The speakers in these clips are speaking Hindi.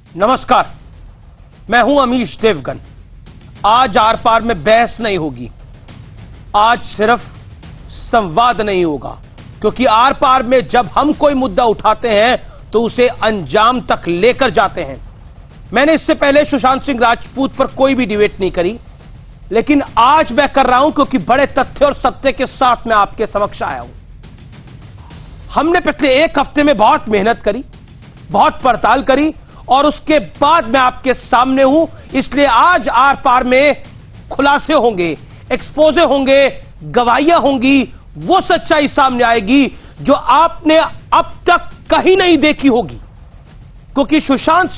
नमस्कार, मैं हूं अमीश देवगन। आज आर पार में बहस नहीं होगी, आज सिर्फ संवाद नहीं होगा, क्योंकि आर पार में जब हम कोई मुद्दा उठाते हैं तो उसे अंजाम तक लेकर जाते हैं। मैंने इससे पहले सुशांत सिंह राजपूत पर कोई भी डिबेट नहीं करी, लेकिन आज मैं कर रहा हूं क्योंकि बड़े तथ्य और सत्य के साथ मैं आपके समक्ष आया हूं। हमने पिछले एक हफ्ते में बहुत मेहनत करी, बहुत पड़ताल करी और उसके बाद मैं आपके सामने हूं। इसलिए आज आर पार में खुलासे होंगे, एक्सपोजे होंगे, गवाहियां होंगी, वो सच्चाई सामने आएगी जो आपने अब तक कहीं नहीं देखी होगी। क्योंकि सुशांत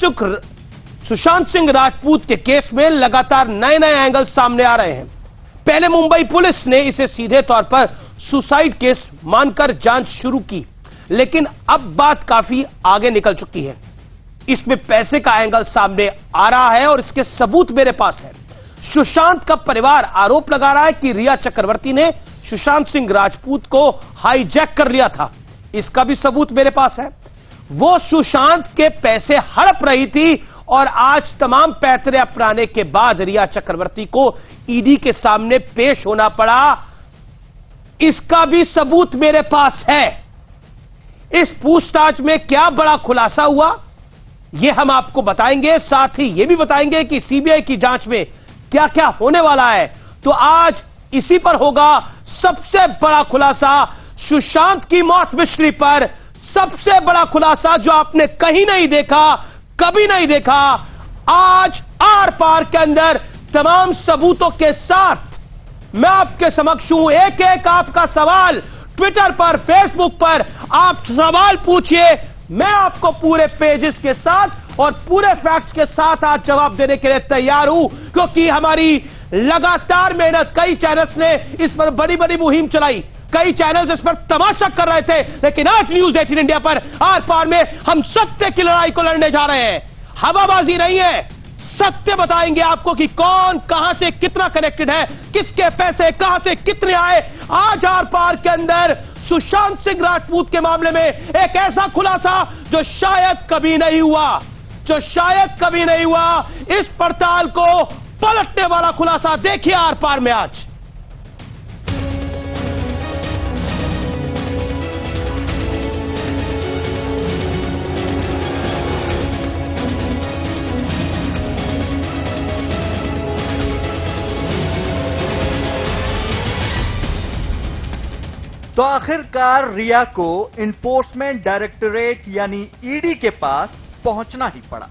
सिंह राजपूत के केस में लगातार नए नए एंगल सामने आ रहे हैं। पहले मुंबई पुलिस ने इसे सीधे तौर पर सुसाइड केस मानकर जांच शुरू की, लेकिन अब बात काफी आगे निकल चुकी है। इसमें पैसे का एंगल सामने आ रहा है और इसके सबूत मेरे पास है। सुशांत का परिवार आरोप लगा रहा है कि रिया चक्रवर्ती ने सुशांत सिंह राजपूत को हाईजैक कर लिया था। इसका भी सबूत मेरे पास है। वो सुशांत के पैसे हड़प रही थी और आज तमाम पैतरे अपनाने के बाद रिया चक्रवर्ती को ईडी के सामने पेश होना पड़ा। इसका भी सबूत मेरे पास है। इस पूछताछ में क्या बड़ा खुलासा हुआ, यह हम आपको बताएंगे। साथ ही यह भी बताएंगे कि सीबीआई की जांच में क्या क्या होने वाला है। तो आज इसी पर होगा सबसे बड़ा खुलासा, सुशांत की मौत मिस्ट्री पर सबसे बड़ा खुलासा जो आपने कहीं नहीं देखा, कभी नहीं देखा। आज आर पार के अंदर तमाम सबूतों के साथ मैं आपके समक्ष हूं। एक एक आपका सवाल ट्विटर पर, फेसबुक पर आप सवाल पूछिए, मैं आपको पूरे पेजेस के साथ और पूरे फैक्ट्स के साथ आज जवाब देने के लिए तैयार हूं। क्योंकि हमारी लगातार मेहनत, कई चैनल्स ने इस पर बड़ी बड़ी मुहिम चलाई, कई चैनल्स इस पर तमाशा कर रहे थे, लेकिन आज न्यूज 18 इंडिया पर आर पार में हम सत्य की लड़ाई को लड़ने जा रहे हैं। हवाबाजी नहीं है, सत्य बताएंगे आपको कि कौन कहां से कितना कनेक्टेड है, किसके पैसे कहां से कितने आए। आज आर पार के अंदर सुशांत सिंह राजपूत के मामले में एक ऐसा खुलासा जो शायद कभी नहीं हुआ, जो शायद कभी नहीं हुआ। इस पड़ताल को पलटने वाला खुलासा देखिए आर पार में आज। तो आखिरकार रिया को इन्फोर्समेंट डायरेक्टोरेट यानी ईडी के पास पहुंचना ही पड़ा।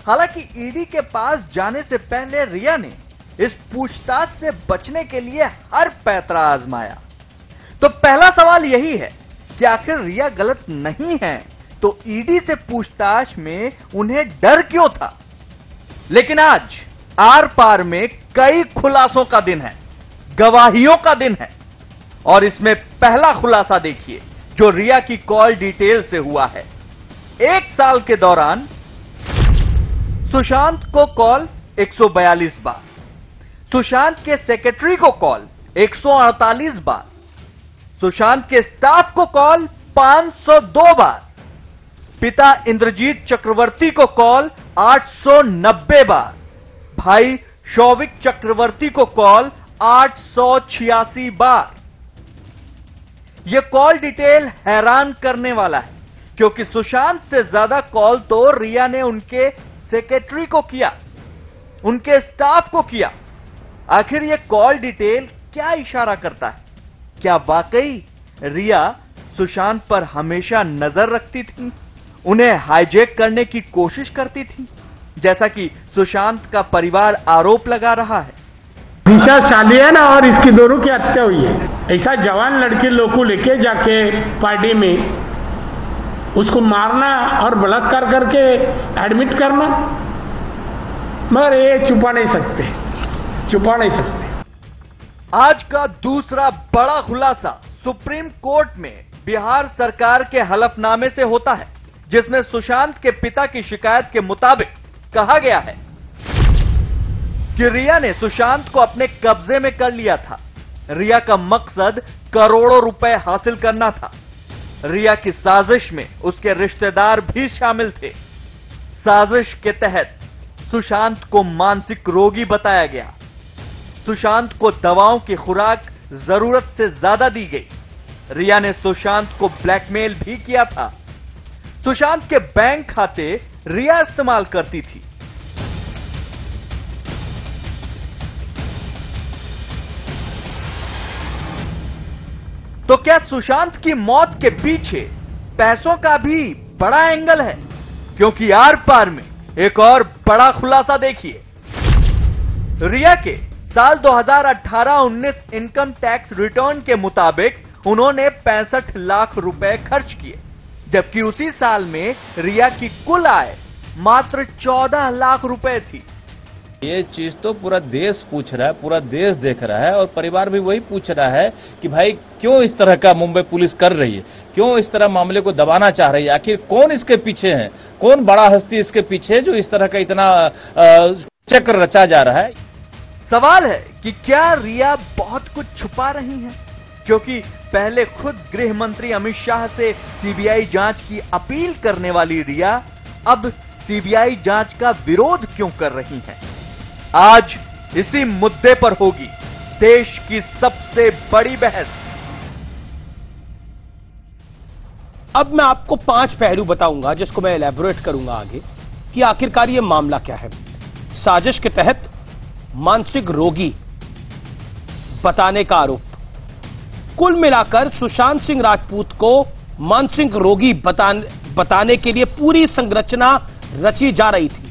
हालांकि ईडी के पास जाने से पहले रिया ने इस पूछताछ से बचने के लिए हर पैतरा आजमाया। तो पहला सवाल यही है कि आखिर रिया गलत नहीं है तो ईडी से पूछताछ में उन्हें डर क्यों था। लेकिन आज आर पार में कई खुलासों का दिन है, गवाहियों का दिन है। और इसमें पहला खुलासा देखिए जो रिया की कॉल डिटेल से हुआ है। एक साल के दौरान सुशांत को कॉल 142 बार, सुशांत के सेक्रेटरी को कॉल 148 बार, सुशांत के स्टाफ को कॉल 502 बार, पिता इंद्रजीत चक्रवर्ती को कॉल 890 बार, भाई शौविक चक्रवर्ती को कॉल 886 बार। यह कॉल डिटेल हैरान करने वाला है क्योंकि सुशांत से ज्यादा कॉल तो रिया ने उनके सेक्रेटरी को किया, उनके स्टाफ को किया। आखिर यह कॉल डिटेल क्या इशारा करता है? क्या वाकई रिया सुशांत पर हमेशा नजर रखती थी, उन्हें हाईजैक करने की कोशिश करती थी, जैसा कि सुशांत का परिवार आरोप लगा रहा है? दिशा शादी है ना, और इसकी दोनों की हत्या हुई है। ऐसा जवान लड़के लोग को लेके जाके पार्टी में उसको मारना और बलात्कार करके एडमिट करना, मगर ये छुपा नहीं सकते, छुपा नहीं सकते। आज का दूसरा बड़ा खुलासा सुप्रीम कोर्ट में बिहार सरकार के हलफनामे से होता है, जिसमें सुशांत के पिता की शिकायत के मुताबिक कहा गया है कि रिया ने सुशांत को अपने कब्जे में कर लिया था। रिया का मकसद करोड़ों रुपए हासिल करना था। रिया की साजिश में उसके रिश्तेदार भी शामिल थे। साजिश के तहत सुशांत को मानसिक रोगी बताया गया। सुशांत को दवाओं की खुराक जरूरत से ज्यादा दी गई। रिया ने सुशांत को ब्लैकमेल भी किया था। सुशांत के बैंक खाते रिया इस्तेमाल करती थी। तो क्या सुशांत की मौत के पीछे पैसों का भी बड़ा एंगल है? क्योंकि आर पार में एक और बड़ा खुलासा देखिए। रिया के साल 2018-19 इनकम टैक्स रिटर्न के मुताबिक उन्होंने 65 लाख रुपए खर्च किए, जबकि उसी साल में रिया की कुल आय मात्र 14 लाख रुपए थी। ये चीज तो पूरा देश पूछ रहा है, पूरा देश देख रहा है और परिवार भी वही पूछ रहा है कि भाई क्यों इस तरह का मुंबई पुलिस कर रही है, क्यों इस तरह मामले को दबाना चाह रही है, आखिर कौन इसके पीछे है, कौन बड़ा हस्ती इसके पीछे जो इस तरह का इतना चक्र रचा जा रहा है। सवाल है कि क्या रिया बहुत कुछ छुपा रही हैं? क्योंकि पहले खुद गृह मंत्री अमित शाह से सीबीआई जांच की अपील करने वाली रिया अब सीबीआई जांच का विरोध क्यों कर रही हैं? आज इसी मुद्दे पर होगी देश की सबसे बड़ी बहस। अब मैं आपको 5 पहलू बताऊंगा जिसको मैं एलैबोरेट करूंगा आगे कि आखिरकार यह मामला क्या है। साजिश के तहत मानसिक रोगी बताने का आरोप। कुल मिलाकर सुशांत सिंह राजपूत को मानसिक रोगी बताने के लिए पूरी संरचना रची जा रही थी।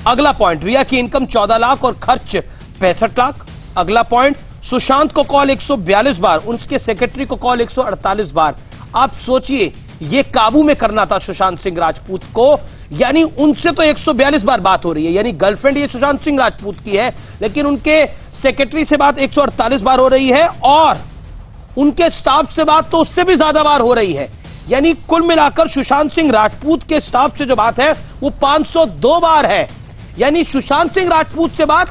अगला पॉइंट, रिया की इनकम 14 लाख और खर्च 65 लाख। अगला पॉइंट, सुशांत को कॉल 142 बार, उनके सेक्रेटरी को कॉल 148 बार। आप सोचिए, यह काबू में करना था सुशांत सिंह राजपूत को, यानी उनसे तो 142 बार बात हो रही है, यानी गर्लफ्रेंड ये सुशांत सिंह राजपूत की है, लेकिन उनके सेक्रेटरी से बात 148 बार हो रही है और उनके स्टाफ से बात तो उससे भी ज्यादा बार हो रही है। यानी कुल मिलाकर सुशांत सिंह राजपूत के स्टाफ से जो बात है वो 502 बार है। यानी सुशांत सिंह राजपूत से बात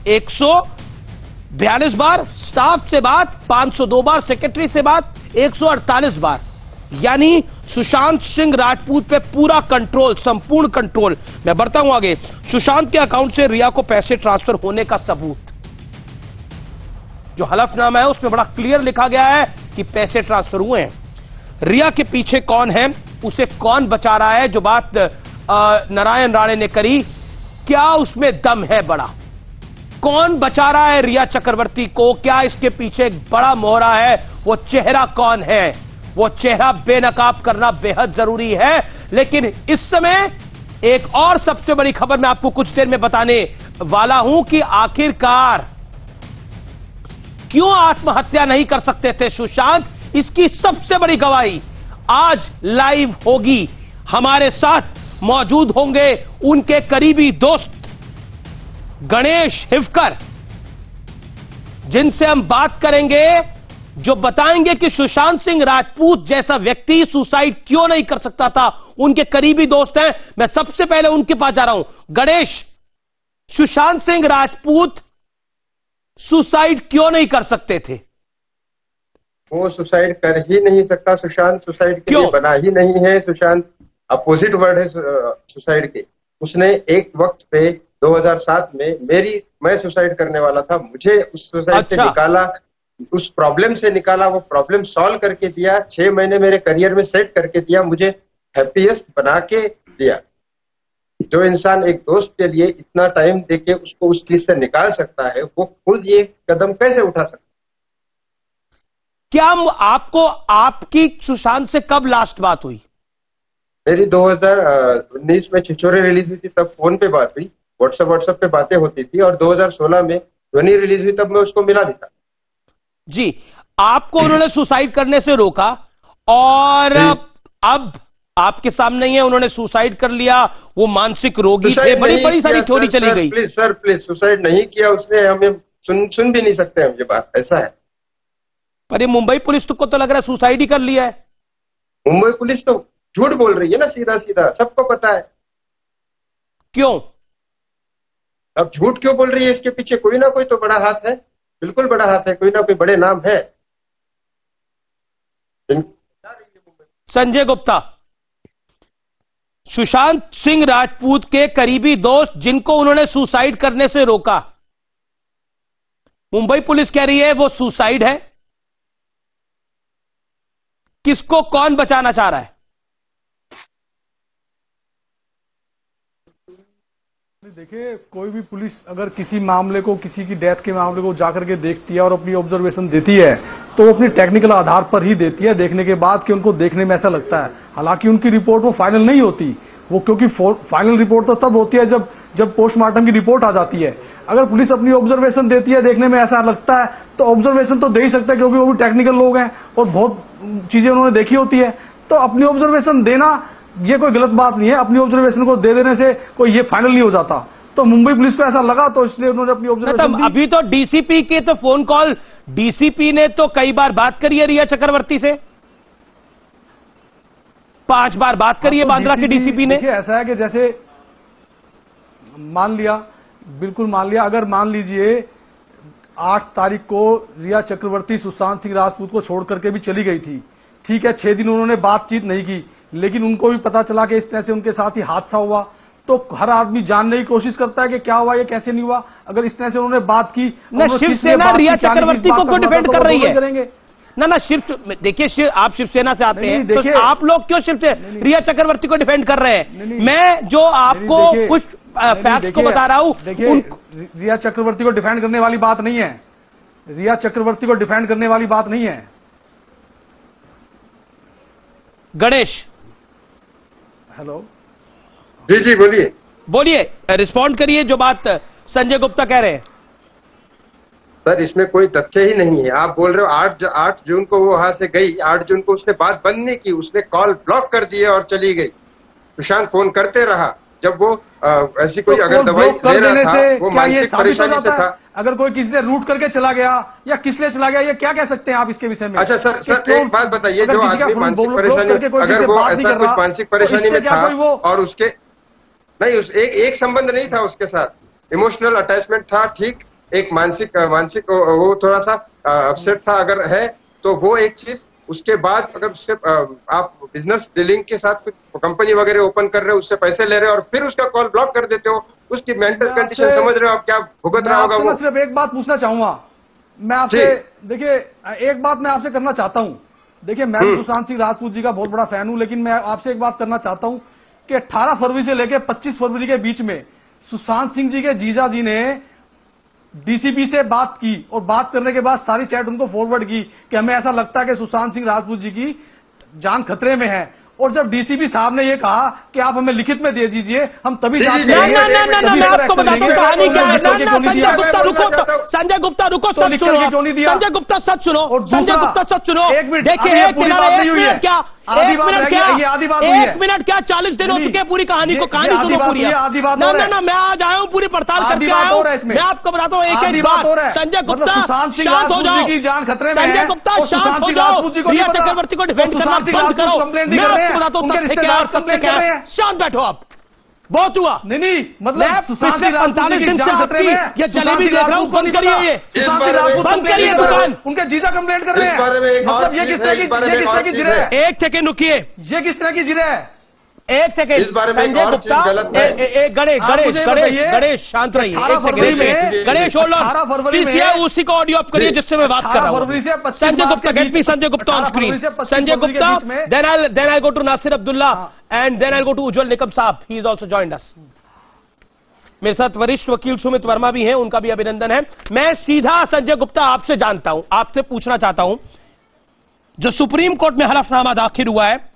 142 बार, स्टाफ से बात 502 बार, सेक्रेटरी से बात 148 बार। यानी सुशांत सिंह राजपूत पे पूरा कंट्रोल, संपूर्ण कंट्रोल। मैं बढ़ता हूं आगे। सुशांत के अकाउंट से रिया को पैसे ट्रांसफर होने का सबूत, जो हलफनामा है उसमें बड़ा क्लियर लिखा गया है कि पैसे ट्रांसफर हुए हैं। रिया के पीछे कौन है, उसे कौन बचा रहा है, जो बात नारायण राणे ने करी, क्या उसमें दम है बड़ा? कौन बचा रहा है रिया चक्रवर्ती को? क्या इसके पीछे एक बड़ा मोहरा है? वो चेहरा कौन है? वो चेहरा बेनकाब करना बेहद जरूरी है। लेकिन इस समय एक और सबसे बड़ी खबर मैं आपको कुछ देर में बताने वाला हूं कि आखिरकार क्यों आत्महत्या नहीं कर सकते थे सुशांत। इसकी सबसे बड़ी गवाही आज लाइव होगी। हमारे साथ मौजूद होंगे उनके करीबी दोस्त गणेश हिवकर, जिनसे हम बात करेंगे, जो बताएंगे कि सुशांत सिंह राजपूत जैसा व्यक्ति सुसाइड क्यों नहीं कर सकता था। उनके करीबी दोस्त हैं, मैं सबसे पहले उनके पास जा रहा हूं। गणेश, सुशांत सिंह राजपूत सुसाइड क्यों नहीं कर सकते थे? वो सुसाइड कर ही नहीं सकता। सुशांत सुसाइड के लिए बना ही नहीं है। सुशांत अपोजिट वर्ड है सुसाइड के। उसने एक वक्त पे 2007 में मैं सुसाइड करने वाला था, मुझे उस सुसाइड से निकाला, उस प्रॉब्लम से निकाला, वो प्रॉब्लम सॉल्व करके दिया, 6 महीने मेरे करियर में सेट करके दिया, मुझे हैप्पीएस्ट बना के दिया। जो इंसान एक दोस्त के लिए इतना टाइम देके उसको उस चीज से निकाल सकता है, वो खुद ये कदम कैसे उठा सकता है? क्या आपको आपकी सुशांत से कब लास्ट बात हुई? मेरी 2019 में छिछोरे रिलीज हुई थी, तब फोन पे बात हुई, व्हाट्सएप पे बातें होती थी, और 2016 में ध्वनि रिलीज हुई, तब मैं उसको मिला भी था। जी, आपको उन्होंने सुसाइड करने से रोका और अब आपके सामने ही है, उन्होंने सुसाइड कर लिया, वो मानसिक रोगी थे, बड़ी सारी थ्योरी चली गई। प्लीज सुसाइड नहीं किया उसने, हमें सुन भी नहीं सकते हम ये बात, ऐसा है। पर ये मुंबई पुलिस को तो लग रहा है सुसाइड ही कर लिया है। मुंबई पुलिस तो झूठ बोल रही है ना, सीधा सीधा, सबको पता है। क्यों? अब झूठ क्यों बोल रही है? इसके पीछे कोई ना कोई तो बड़ा हाथ है, बिल्कुल बड़ा हाथ है, कोई ना कोई बड़े नाम है। संजय गुप्ता, सुशांत सिंह राजपूत के करीबी दोस्त जिनको उन्होंने सुसाइड करने से रोका, मुंबई पुलिस कह रही है वो सुसाइड है। किसको कौन बचाना चाह रहा है? देखिए, कोई भी पुलिस अगर किसी मामले को, किसी की डेथ के मामले को जाकर के देखती है और अपनी ऑब्जर्वेशन देती है तो वो अपनी टेक्निकल आधार पर ही देती है, देखने के बाद कि उनको देखने में ऐसा लगता है। हालांकि उनकी रिपोर्ट वो फाइनल नहीं होती, वो क्योंकि फाइनल रिपोर्ट तो तब होती है जब पोस्टमार्टम की रिपोर्ट आ जाती है। अगर पुलिस अपनी ऑब्जर्वेशन देती है, देखने में ऐसा लगता है, तो ऑब्जर्वेशन तो दे ही सकता है क्योंकि वो भी टेक्निकल लोग हैं और बहुत चीजें उन्होंने देखी होती है। तो अपनी ऑब्जर्वेशन देना ये कोई गलत बात नहीं है। अपनी ऑब्जर्वेशन को दे देने से कोई ये फाइनल नहीं हो जाता। तो मुंबई पुलिस को ऐसा लगा तो इसलिए उन्होंने अपनी ऑब्जर्वेशन दी। अभी तो डीसीपी के तो फोन कॉल, डीसीपी ने तो कई बार बात करी है रिया चक्रवर्ती से, 5 बार बात करी है बांद्रा के डीसीपी ने। ऐसा है कि जैसे मान लिया, बिल्कुल मान लिया, अगर मान लीजिए 8 तारीख को रिया चक्रवर्ती सुशांत सिंह राजपूत को छोड़ करके भी चली गई थी, ठीक है, 6 दिन उन्होंने बातचीत नहीं की, लेकिन उनको भी पता चला कि इस तरह से उनके साथ ही हादसा हुआ। तो हर आदमी जानने की कोशिश करता है कि क्या हुआ, ये कैसे नहीं हुआ। अगर इस तरह से उन्होंने बात की, शिवसेना रिया चक्रवर्ती को क्यों डिफेंड कर रही है? ना देखिए, आप शिवसेना से आते हैं तो आप लोग क्यों रिया चक्रवर्ती को डिफेंड कर रहे हैं? मैं जो आपको कुछ फैक्ट्स को बता रहा हूं। देखिए, रिया चक्रवर्ती को डिफेंड करने वाली बात नहीं है, रिया चक्रवर्ती को डिफेंड करने वाली बात नहीं है। गणेश, हेलो, जी बोलिए, रिस्पॉन्ड करिए जो बात संजय गुप्ता कह रहे हैं। सर, इसमें कोई तथ्य ही नहीं है। आप बोल रहे हो 8 जून को वो वहां से गई, 8 जून को उसने बात बंद नहीं की, उसने कॉल ब्लॉक कर दिए और चली गई। सुशांत फोन करते रहा जब वो ऐसी कोई अगर दवाई ले रहा था, वो मानसिक परेशानी से था। अगर कोई किसी से रूट करके चला गया या किस लिए चला गया, ये क्या कह सकते हैं आप इसके विषय में? अच्छा सर एक बात बताइए, जो आदमी मानसिक परेशानी, अगर वो ऐसा कुछ मानसिक परेशानी में था और उसके नहीं, एक संबंध नहीं था उसके साथ, इमोशनल अटैचमेंट था, ठीक, एक मानसिक वो थोड़ा सा अपसेट था अगर है तो वो एक चीज। उसके बाद अगर उससे आप बिजनेस डीलिंग के साथ कुछ कंपनी वगैरह ओपन कर रहे हो, उससे पैसे ले रहे हो और फिर उसका कॉल ब्लॉक कर देते हो, उसकी मेंटल कंडीशन समझ रहे हो आप, क्या भुगत रहा होगा वो। सिर्फ एक बात पूछना चाहूंगा मैं आपसे, देखिए एक बात मैं आपसे करना चाहता हूं। देखिए, मैं सुशांत सिंह राजपूत जी का बहुत बड़ा फैन हूं, लेकिन मैं आपसे एक बात करना चाहता हूं कि 18 फरवरी से लेकर 25 फरवरी के बीच में सुशांत सिंह जी के जीजा जी ने डीसीपी से बात की और बात करने के बाद सारी चैट उनको फॉरवर्ड की कि हमें ऐसा लगता है कि सुशांत सिंह राजपूत जी की जान खतरे में है। और जब डीसीपी साहब ने ये कहा कि आप हमें लिखित में दे दीजिए, हम तभी मैं आपको बताता हूँ कहानी क्या है। संजय गुप्ता रुको, संजय गुप्ता रुको, सच सुनो, संजय गुप्ता सच सुनो, संजय गुप्ता सच सुनो। देखिए, 1 मिनट क्या, 1 मिनट क्या, 40 दिन हो चुके हैं पूरी कहानी को, कहानी सुनो पूरी। ना मैं आज आया हूँ, पूरी पड़ताल करके आया हूँ। मैं आपको बताता हूँ एक बात, संजय गुप्ता शांत हो जाओ, संजय गुप्ता शांत हो जाओ, रिया चक्रवर्ती को डिफेंड करना बंद करो। मैं आपको बताता हूँ, शांत बैठो आप, बहुत हुआ। नहीं मतलब पिछले 45 दिन से आपकी ये जलेबी देख रहा हूँ, बंद करिए, ये बंद करिए दुकान। उनके जीजा कंप्लेंट कर रहे हैं, मतलब ये किस तरह की जिरे है? एक सेकेंड रुकिए, ये किस तरह की जिरे है? एक सेकेंड, संजय गुप्ता, गणेश शांत रहिए, एक second, Ganesh hold on, please उसी को ऑडियो अप करिए जिससे मैं बात कर रहा हूँ। Sanjay Gupta, get me Sanjay Gupta on screen, Sanjay Gupta, then I go to Nasir Abdullah and then I go to Ujjwal Nikam साहब, he is also joined us. मेरे साथ वरिष्ठ वकील सुमित वर्मा भी हैं, उनका भी अभिनंदन है। मैं सीधा संजय गुप्ता आपसे जानता हूं, आपसे पूछना चाहता हूं, जो सुप्रीम कोर्ट में हलफनामा दाखिल हुआ है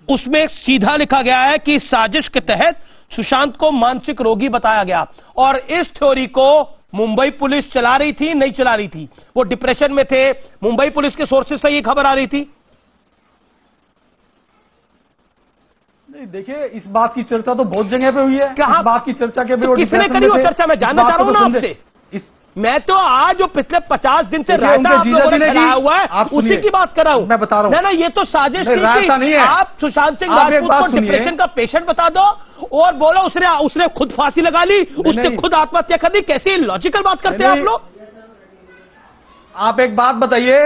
उसमें सीधा लिखा गया है कि साजिश के तहत सुशांत को मानसिक रोगी बताया गया और इस थ्योरी को मुंबई पुलिस चला रही थी, नहीं चला रही थी, वो डिप्रेशन में थे, मुंबई पुलिस के सोर्सेज से ये खबर आ रही थी। नहीं, देखिए इस बात की चर्चा तो बहुत जगह पे हुई है, कहां बात की चर्चा के तो किसने करी वो चर्चा, मैं जानना चाह रहा हूं ना आपसे। मैं तो आज जो पिछले 50 दिन से रायता आप लोगों ने खिलाया हुआ है उसी की बात कर रहा हूं। मैं बता रहा हूं ना ये तो साजिश नहीं है। आप सुशांत सिंह राजपूत को डिप्रेशन का पेशेंट बता दो और बोलो उसने खुद फांसी लगा ली, उसने खुद आत्महत्या कर ली। कैसे लॉजिकल बात करते हैं आप लोग? आप एक बात बताइए,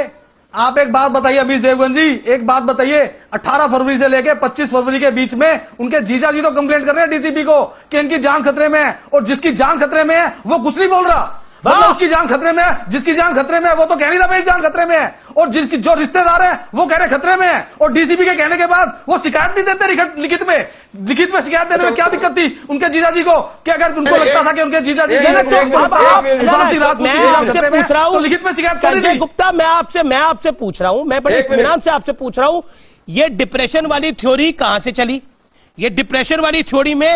आप एक बात बताइए अभिष देवगन जी, एक बात बताइए, 18 फरवरी से लेके 25 फरवरी के बीच में उनके जीजा जी तो कंप्लेंट कर रहे हैं डीसीपी को कि इनकी जान खतरे में है, और जिसकी जान खतरे में है वो कुछ नहीं बोल रहा। मतलब उसकी जान खतरे में है, जिसकी जान खतरे में है वो तो कह नहीं रहा मेरी जान खतरे में है, और जिसकी जो रिश्तेदार है वो कह रहे खतरे में है, और डीसीपी के कहने के बाद वो शिकायत नहीं देते लिखित में शिकायत देने में क्या दिक्कत थी उनके जीजा जी को, कि अगर उनको लगता था कि उनके जीजा जी लिखित में शिकायत संजय गुप्ता, मैं आपसे पूछ रहा हूं, मैं बड़े इत्मीनान से आपसे पूछ रहा हूं, ये डिप्रेशन वाली थ्योरी कहां से चली? ये डिप्रेशन वाली थ्योरी में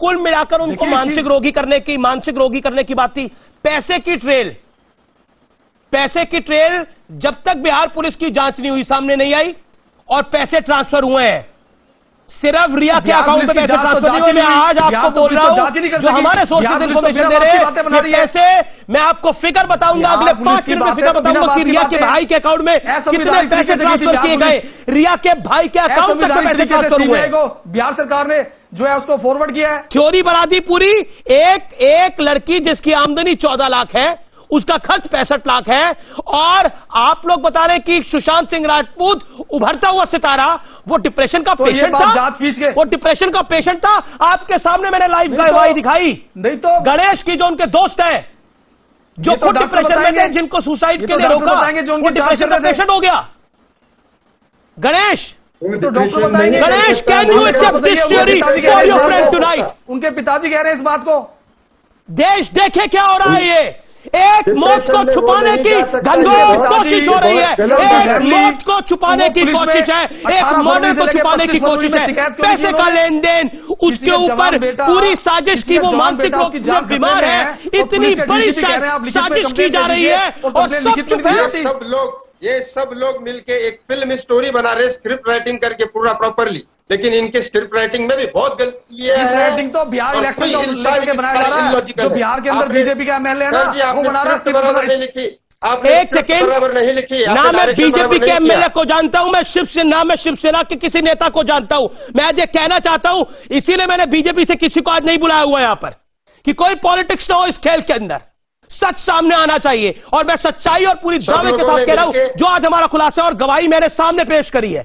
कुल मिलाकर उनको मानसिक रोगी करने की बात थी। पैसे की ट्रेल जब तक बिहार पुलिस की जांच नहीं हुई, सामने नहीं आई, और पैसे ट्रांसफर हुए हैं, सिर्फ रिया के अकाउंट में पैसे ट्रांसफर नहीं हुए। मैं आज आपको बोल रहा हूं, जो हमारे सोर्सेज इन्फॉर्मेशन दे रहे हैं, पैसे मैं आपको फिगर बताऊंगा, अगले 5 मिनट में फिगर बताऊंगा कि रिया के भाई के अकाउंट में कितने पैसे ट्रांसफर किए गए, रिया के भाई के अकाउंट तक पैसे ट्रांसफर हुए। बिहार सरकार ने जो है उसको फॉरवर्ड किया है। थ्योरी बना दी पूरी। एक लड़की जिसकी आमदनी 14 लाख है, उसका खर्च 65 लाख है, और आप लोग बता रहे हैं कि सुशांत सिंह राजपूत उभरता हुआ सितारा, वो डिप्रेशन का पेशेंट था, वो डिप्रेशन का पेशेंट था। आपके सामने मैंने लाइव गवाही दिखाई। नहीं तो गणेश की जो उनके दोस्त हैं, जो खुद डिप्रेशन में थे, जिनको सुसाइड के लिए रोका, वो डिप्रेशन का पेशेंट हो गया। Ganesh, can you accept this theory for your friend tonight? उनके पिताजी कह रहे हैं इस बात को। देश देखे क्या हो रहा है, ये एक मौत को छुपाने की घनघोर कोशिश हो रही है, एक मौत को छुपाने की कोशिश है, एक मर्डर को छुपाने की कोशिश है, पैसे का लेन देन, उसके ऊपर पूरी साजिश की, वो मानसिक रोग से बीमार है, इतनी बड़ी साजिश की जा रही है, और सब चुप है। ये सब लोग मिलके एक फिल्म स्टोरी बना रहे, स्क्रिप्ट राइटिंग करके पूरा प्रॉपरली, लेकिन इनके स्क्रिप्ट राइटिंग में भी बहुत गलती है। राइटिंग तो बिहार इलेक्शन को बनाया जा रहा है, जो बिहार के अंदर बीजेपी का एमएलए है ना, वो बना रहा है। बराबर नहीं लिखी आपने, एक सेकेंड, बराबर नहीं लिखी ना मैं बीजेपी के एमएलए को जानता हूं, मैं शिवसेना के किसी नेता को जानता हूं। मैं आज ये कहना चाहता हूं, इसीलिए मैंने बीजेपी से किसी को आज नहीं बुलाया हुआ यहां पर, कि कोई पॉलिटिक्स ना हो इस खेल के अंदर, सच सामने आना चाहिए। और मैं सच्चाई और पूरी दावे के साथ कह रहा हूं, जो आज हमारा खुलासा और गवाही मैंने सामने पेश करी है।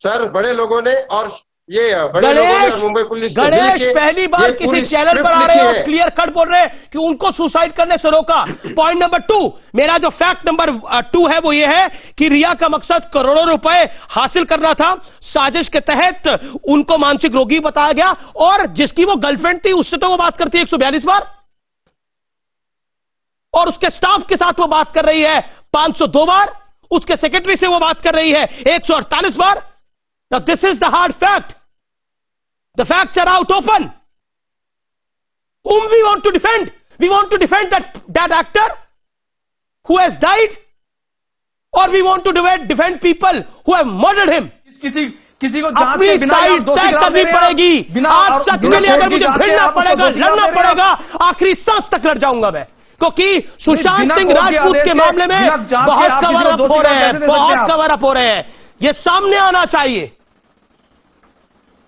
सर, बड़े लोगों ने और ये बड़े लोगों ने मुंबई पुलिस, गणेश पहली बार किसी चैनल पर आ रहे हैं और क्लियर कट बोल रहे हैं कि उनको सुसाइड करने से रोका। पॉइंट नंबर 2, मेरा जो फैक्ट नंबर 2 है वो ये है कि रिया का मकसद करोड़ों रुपए हासिल करना था, साजिश के तहत उनको मानसिक रोगी बताया गया, और जिसकी वो गर्लफ्रेंड थी उससे तो वो बात करती है 142 बार, और उसके स्टाफ के साथ वो बात कर रही है 502 बार, उसके सेक्रेटरी से वो बात कर रही है 148 बार। Now this is the hard fact. The facts are out open. Whom we want to defend? We want to defend that actor who has died, or we want to defend people who have murdered him? किसी को अपनी साइड तय करनी पड़ेगी। आज सच में अगर मुझे भिड़ना पड़ेगा, लड़ना पड़ेगा, आखिरी सांस तक लड़ जाऊंगा मैं, क्योंकि सुशांत सिंह राजपूत के मामले में बहुत कवर अप हो रहे हैं, बहुत कवर अप हो रहे हैं, ये सामने आना चाहिए।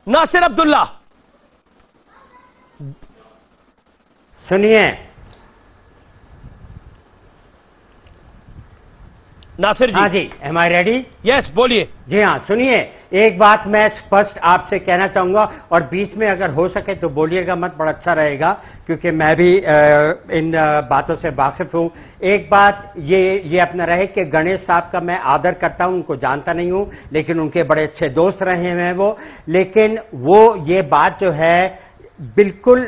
नासिर अब्दुल्ला, सुनिए। नासिर जी। हाँ जी, एम आई रेडी? यस, बोलिए। जी हाँ, सुनिए, एक बात मैं स्पष्ट आपसे कहना चाहूंगा, और बीच में अगर हो सके तो बोलिएगा मत, बड़ा अच्छा रहेगा, क्योंकि मैं भी इन बातों से वाकिफ हूं। एक बात ये अपना रहे कि गणेश साहब का मैं आदर करता हूं, उनको जानता नहीं हूं, लेकिन उनके बड़े अच्छे दोस्त रहे हैं वो, लेकिन वो ये बात जो है बिल्कुल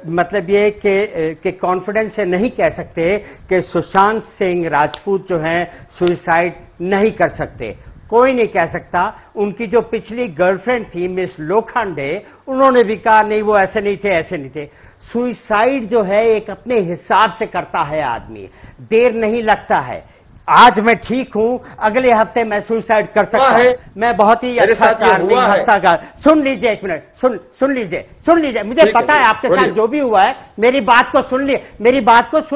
मतलब ये कि कॉन्फिडेंस से नहीं कह सकते कि सुशांत सिंह राजपूत जो हैं सुसाइड नहीं कर सकते। कोई नहीं कह सकता। उनकी जो पिछली गर्लफ्रेंड थी मिस लोखंडे, उन्होंने भी कहा नहीं वो ऐसे नहीं थे, ऐसे नहीं थे। सुसाइड जो है एक अपने हिसाब से करता है आदमी, देर नहीं लगता है। आज मैं ठीक हूं, अगले हफ्ते मैं सुसाइड कर सकता हूं। मैं बहुत ही अच्छा कार्य हफ्ता का, सुन लीजिए एक मिनट, सुन लीजिए, मुझे पता है आपके साथ जो भी हुआ है, मेरी बात को सुन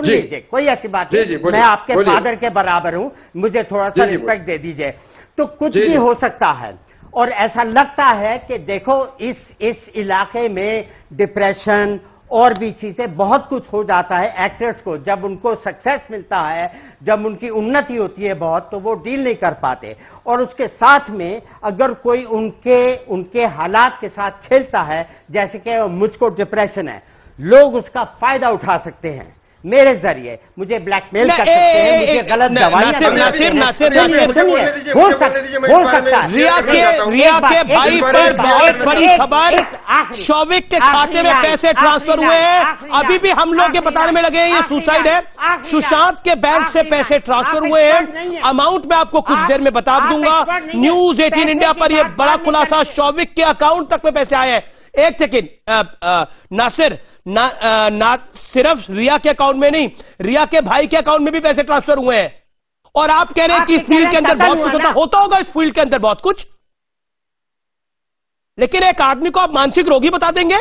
लीजिए, कोई ऐसी बात नहीं, मैं आपके फादर के बराबर हूं, मुझे थोड़ा सा रिस्पेक्ट दे दीजिए। तो कुछ भी हो सकता है, और ऐसा लगता है कि देखो इस इलाके में डिप्रेशन और भी चीजें बहुत कुछ हो जाता है एक्टर्स को। जब उनको सक्सेस मिलता है, जब उनकी उन्नति होती है बहुत, तो वो डील नहीं कर पाते। और उसके साथ में अगर कोई उनके हालात के साथ खेलता है, जैसे कि मुझको डिप्रेशन है, लोग उसका फायदा उठा सकते हैं मेरे जरिए, मुझे ब्लैकमेल कर सकते हैं, मुझे गलत दवाइयां हो सकता है। रिया के भाई पर बहुत बड़ी खबर, शौविक के खाते में पैसे ट्रांसफर हुए हैं। अभी भी हम लोग ये बताने में लगे हैं ये सुसाइड है। सुशांत के बैंक से पैसे ट्रांसफर हुए हैं, अमाउंट मैं आपको कुछ देर में बता दूंगा। न्यूज 18 इंडिया पर यह बड़ा खुलासा, शौविक के अकाउंट तक में पैसे आए हैं। एक सेकेंड नासिर, ना सिर्फ रिया के अकाउंट में नहीं, रिया के भाई के अकाउंट में भी पैसे ट्रांसफर हुए हैं। और आप कह रहे हैं कि इस फील्ड के अंदर बहुत कुछ होता होगा, इस फील्ड के अंदर बहुत कुछ, लेकिन एक आदमी को आप मानसिक रोगी बता देंगे?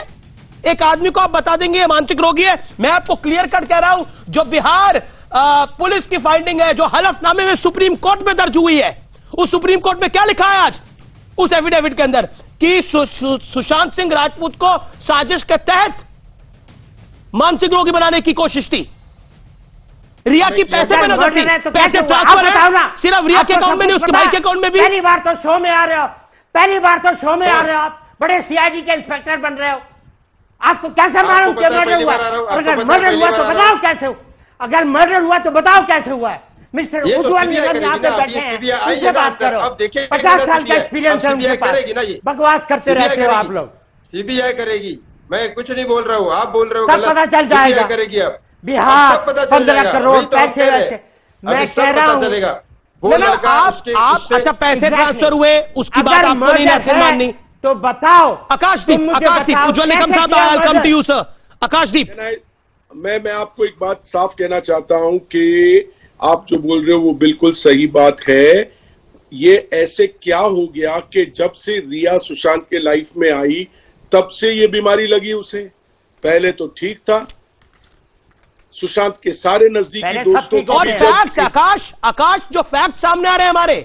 एक आदमी को आप बता देंगे ये मानसिक रोगी है? मैं आपको क्लियर कट कह रहा हूं, जो बिहार पुलिस की फाइंडिंग है, जो हलफनामे में सुप्रीम कोर्ट में दर्ज हुई है, उस सुप्रीम कोर्ट में क्या लिखा है आज उस एफिडेविट के अंदर कि सुशांत सिंह राजपूत को साजिश के तहत मानसिक रोगी बनाने की कोशिश थी। रिया की पैसे में नजर थी, पैसे ट्रांसफर है सिर्फ रिया के अकाउंट में नहीं, उसके भाई के अकाउंट में भी। पहली बार तो शो में आ रहे हो, पहली बार तो शो में आ रहे हो, आप बड़े सीआईडी के इंस्पेक्टर बन रहे हो। आपको कैसे मालूम कि मर्डर हुआ? अगर मर्डर हुआ तो बताओ कैसे हुआ, अगर मर्डर हुआ तो बताओ कैसे हुआ है। मिस्टर उज्ज्वल निगम यहाँ पे बैठे हैं, उनसे बात करो। 50 साल का एक्सपीरियंस है उनके पास, बकवास करते रहते हो आप लोग। सीबीआई करेगी, मैं कुछ नहीं बोल रहा हूँ, आप बोल रहे हो सब पता चल जाएगा। करेगी अब बिहार 15 करोड़ पैसे वैसे, मैं कह रहा हूँ आप अच्छा पैसे ट्रांसफर हुए, उसकी बात आपको नहीं माननी तो बताओ। आकाशदीप, उज्ज्वल निगम साहब, I will come to you sir. Akashdeep, मैं आपको एक बात साफ कहना चाहता हूं कि आप जो बोल रहे हो वो बिल्कुल सही बात है। ये ऐसे क्या हो गया कि जब से रिया सुशांत के लाइफ में आई तब से ये बीमारी लगी उसे? पहले तो ठीक था, सुशांत के सारे नजदीकी दोस्तों को और फैक्ट आकाश जो फैक्ट सामने आ रहे हैं हमारे,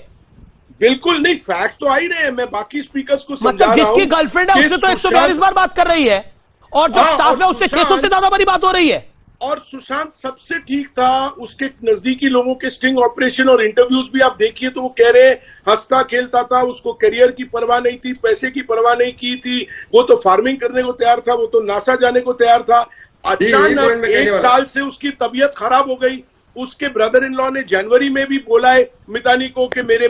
बिल्कुल नहीं, फैक्ट तो आ ही रहे हैं। मैं बाकी स्पीकर्स को समझा रहा हूं, जिसकी गर्लफ्रेंड है उससे तो 142 बार बात कर रही है, और जो स्टाफ है उससे 600 से ज्यादा बारी बात हो रही है। और सुशांत सबसे ठीक था, उसके नजदीकी लोगों के स्टिंग ऑपरेशन और इंटरव्यूज भी आप देखिए तो वो कह रहे हंसता खेलता था, उसको करियर की परवाह नहीं थी, पैसे की परवाह नहीं की थी, वो तो फार्मिंग करने को तैयार था, वो तो नासा जाने को तैयार था। अचानक 1 साल से उसकी तबीयत खराब हो गई। उसके ब्रदर इन लॉ ने जनवरी में भी बोला है मितानी को कि मेरे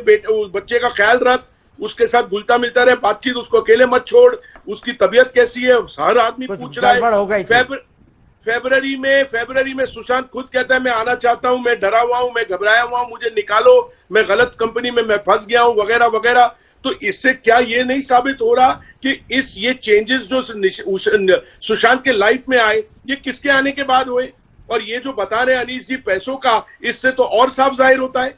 बच्चे का ख्याल रख, उसके साथ घुलता मिलता रहे, बातचीत, उसको अकेले मत छोड़, उसकी तबीयत कैसी है हर आदमी पूछ रहा है। फरवरी में सुशांत खुद कहता है मैं आना चाहता हूं, मैं डरा हुआ हूं, मैं घबराया हुआ हूं, मुझे निकालो, मैं गलत कंपनी में मैं फंस गया हूं, वगैरह वगैरह। तो इससे क्या ये नहीं साबित हो रहा कि ये चेंजेस जो सुशांत के लाइफ में आए ये किसके आने के बाद हुए? और ये जो बता रहे अनीश जी पैसों का, इससे तो और साफ जाहिर होता है।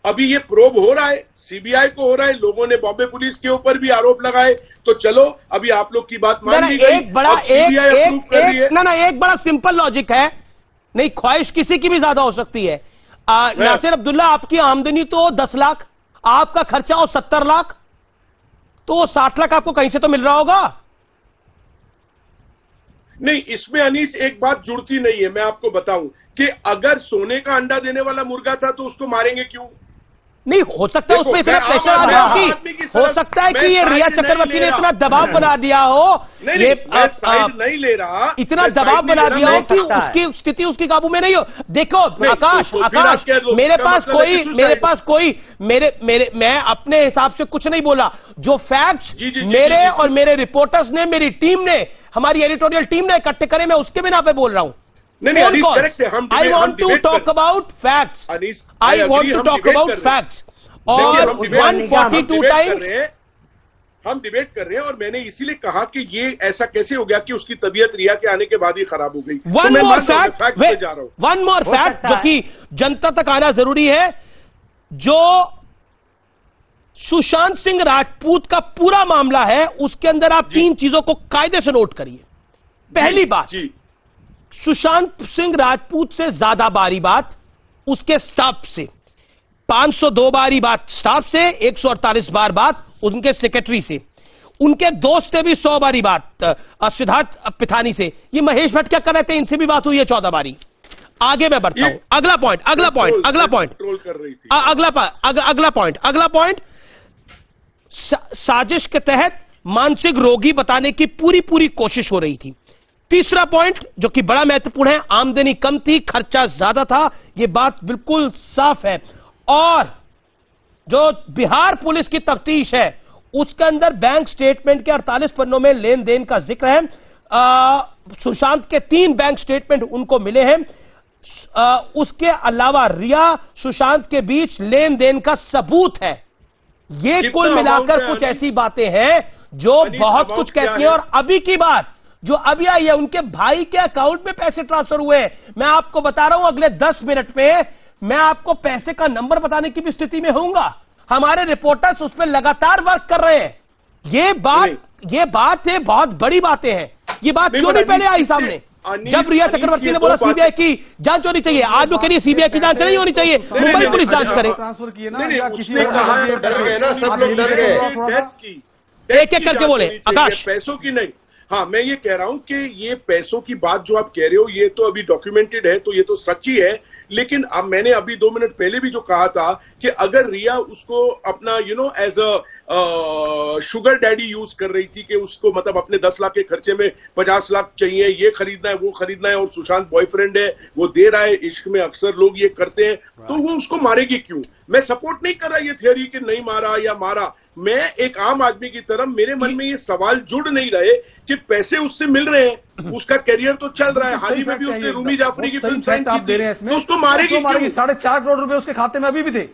अभी ये प्रोब हो रहा है, सीबीआई को हो रहा है, लोगों ने बॉम्बे पुलिस के ऊपर भी आरोप लगाए। तो चलो अभी आप लोग की बात मान ली गई, एक बड़ा एक बड़ा सिंपल लॉजिक है, नहीं ख्वाहिश किसी की भी ज्यादा हो सकती है। नासिर अब्दुल्ला, आपकी आमदनी तो 10 लाख, आपका खर्चा हो 70 लाख, तो 60 लाख आपको कहीं से तो मिल रहा होगा। नहीं, इसमें अनीस एक बात जुड़ती नहीं है। मैं आपको बताऊं कि अगर सोने का अंडा देने वाला मुर्गा था तो उसको मारेंगे क्यों? नहीं, हो सकता है उसमें इतना प्रेशर आ रहा हो, हो सकता है कि ये रिया चक्रवर्ती ने इतना दबाव बना दिया हो, ये नहीं ले रहा, इतना दबाव बना दिया हो कि उसकी स्थिति उसकी काबू में नहीं हो। देखो आकाश, मेरे पास मैं अपने हिसाब से कुछ नहीं बोला, जो फैक्ट्स मेरे और मेरे रिपोर्टर्स ने, मेरी टीम ने, हमारी एडिटोरियल टीम ने इकट्ठे करे, मैं उसके बिना पे बोल रहा हूं। I want to talk about facts. I want to talk about facts. और 142 टाइम्स हम डिबेट कर रहे हैं, और मैंने इसीलिए कहा कि ये ऐसा कैसे हो गया कि उसकी तबीयत रिया के आने के बाद ही खराब हो गई। वन मोर फैक्ट जो कि जनता तक आना जरूरी है, जो सुशांत सिंह राजपूत का पूरा मामला है, उसके अंदर आप 3 चीजों को कायदे से नोट करिए। पहली बात, सुशांत सिंह राजपूत से ज्यादा बारी बात उसके स्टाफ से, 502 बारी बात स्टाफ से, 148 बार बात उनके सेक्रेटरी से। उनके दोस्त थे भी 100 बारी बात सिद्धार्थ पिथानी से, ये महेश भट्ट क्या कर रहे थे, इनसे भी बात हुई है 14 बारी। आगे मैं बढ़ता हूं, अगला पॉइंट अगला पॉइंट साजिश के तहत मानसिक रोगी बताने की पूरी कोशिश हो रही थी। तीसरा पॉइंट जो कि बड़ा महत्वपूर्ण है, आमदनी कम थी, खर्चा ज्यादा था, यह बात बिल्कुल साफ है। और जो बिहार पुलिस की तफ्तीश है उसके अंदर बैंक स्टेटमेंट के 48 पन्नों में लेन देन का जिक्र है। सुशांत के 3 बैंक स्टेटमेंट उनको मिले हैं। उसके अलावा रिया सुशांत के बीच लेन देन का सबूत है। ये कुल मिलाकर कुछ ऐसी बातें हैं जो बहुत कुछ कहती हैं। और अभी की बात जो अभी आई है, उनके भाई के अकाउंट में पैसे ट्रांसफर हुए हैं। मैं आपको बता रहा हूं अगले 10 मिनट में मैं आपको पैसे का नंबर बताने की भी स्थिति में होऊंगा। हमारे रिपोर्टर्स उस पर लगातार वर्क कर रहे हैं। ये बात है, बहुत बड़ी बातें हैं। ये बात क्यों नहीं पहले आई सामने? जब रिया चक्रवर्ती ने बोला सीबीआई की जांच होनी चाहिए, आज वो कह रही है सीबीआई की जांच नहीं होनी चाहिए, मुंबई पुलिस जांच करे। ट्रांसफर किए ना, डर गए ना, सब लोग डर गए। एक एक करके बोले आकाश। पैसों की नहीं, हाँ मैं ये कह रहा हूं कि ये पैसों की बात जो आप कह रहे हो ये तो अभी डॉक्यूमेंटेड है, तो ये तो सच्ची है। लेकिन अब मैंने अभी 2 मिनट पहले भी जो कहा था कि अगर रिया उसको अपना as a sugar daddy use कर रही थी कि उसको मतलब अपने 10 लाख के खर्चे में 50 लाख चाहिए, ये खरीदना है वो खरीदना है, और सुशांत बॉयफ्रेंड है वो दे रहा है, इश्क में अक्सर लोग ये करते हैं, तो वो उसको मारेगी क्यों? मैं सपोर्ट नहीं कर रहा ये थियोरी कि नहीं मारा या मारा। मैं एक आम आदमी की तरह मेरे मन में ये सवाल जुड़ नहीं रहे कि पैसे उससे मिल रहे हैं, उसका करियर तो चल रहा है। हाल ही में भी उसने रूमी जाफरी की फिल्म साइन की थी, तो उसको मारेगी क्यों? 4.5 करोड़ रुपए उसके खाते में अभी भी थे।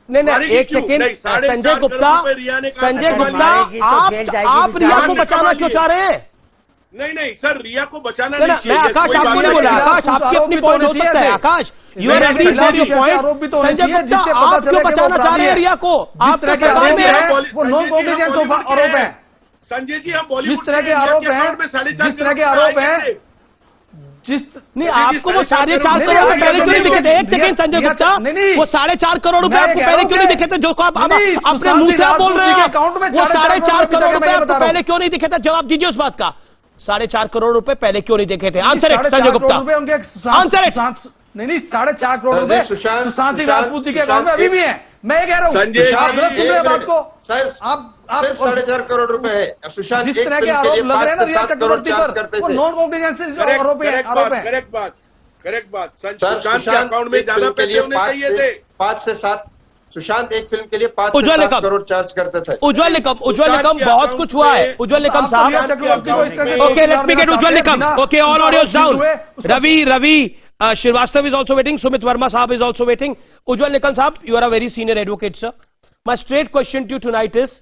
नहीं, एक सेकेंड, संजय गुप्ता, आप रिया को बचाना क्यों चाह रहे हैं? नहीं सर, रिया को बचाना नहीं चाहिए। मैं आकाश आपको नहीं बोला, आकाश आपकी अपनी पॉइंट हो सकता है। Akash you are agree for your point. Sanjay Gupta आप क्यों बचाना चाह रहे हैं रिया को? आप सरकार में है, वो नॉन कॉम्प्लिकेंस आरोप है। संजय जी हम बॉलीवुड जिस तरह के आरोप हैं, जिस तरह के आरोप हैं, नहीं आपको वो 4.5 करोड़ रुपए पहले क्यों नहीं दिखे थे? एक सेकेंड संजय गुप्ता, वो 4.5 करोड़ रुपए आपको पहले क्यों नहीं दिखे थे? जो आप अपने मुंह से आप बोल रहे हैं, वो 4.5 करोड़ रुपए आपको पहले क्यों नहीं दिखे थे? जवाब दीजिए उस बात का। 4.5 करोड़ रुपए पहले क्यों नहीं देखे थे? आंसर है संजय गुप्ता, आंसर है। नहीं 4.5 करोड़ रुपए सुशांत सिंह राजपूत जी के अकाउंट में अभी भी है। मैं ये कह रहा हूँ संजय आप गलत सुन रहे हैं बात को। आप 4.5 करोड़ रुपए है सुशांत जिस तरह के आरोप लग रहे हैं ना रिया चक्रवर्ती पर, वो नॉन कॉम्प्लिकेंस आरोप है। करेक्ट बात। सुशांत के अकाउंट में ज्यादा पैसे होने चाहिए थे। 5 से 7 सुशांत एक फिल्म के लिए 5 से 7 करोड़ चार्ज करते थे। उज्ज्वल निकम बहुत कुछ हुआ है। उज्ज्वल निकम साहब, okay let me get Ujjwal Nikam. Okay all audios down. Ravi Srivastava is also waiting. Sumit Verma साहब is also waiting. Ujjwal Nikam साहब, you are a very senior advocate, sir. My straight question to you tonight is,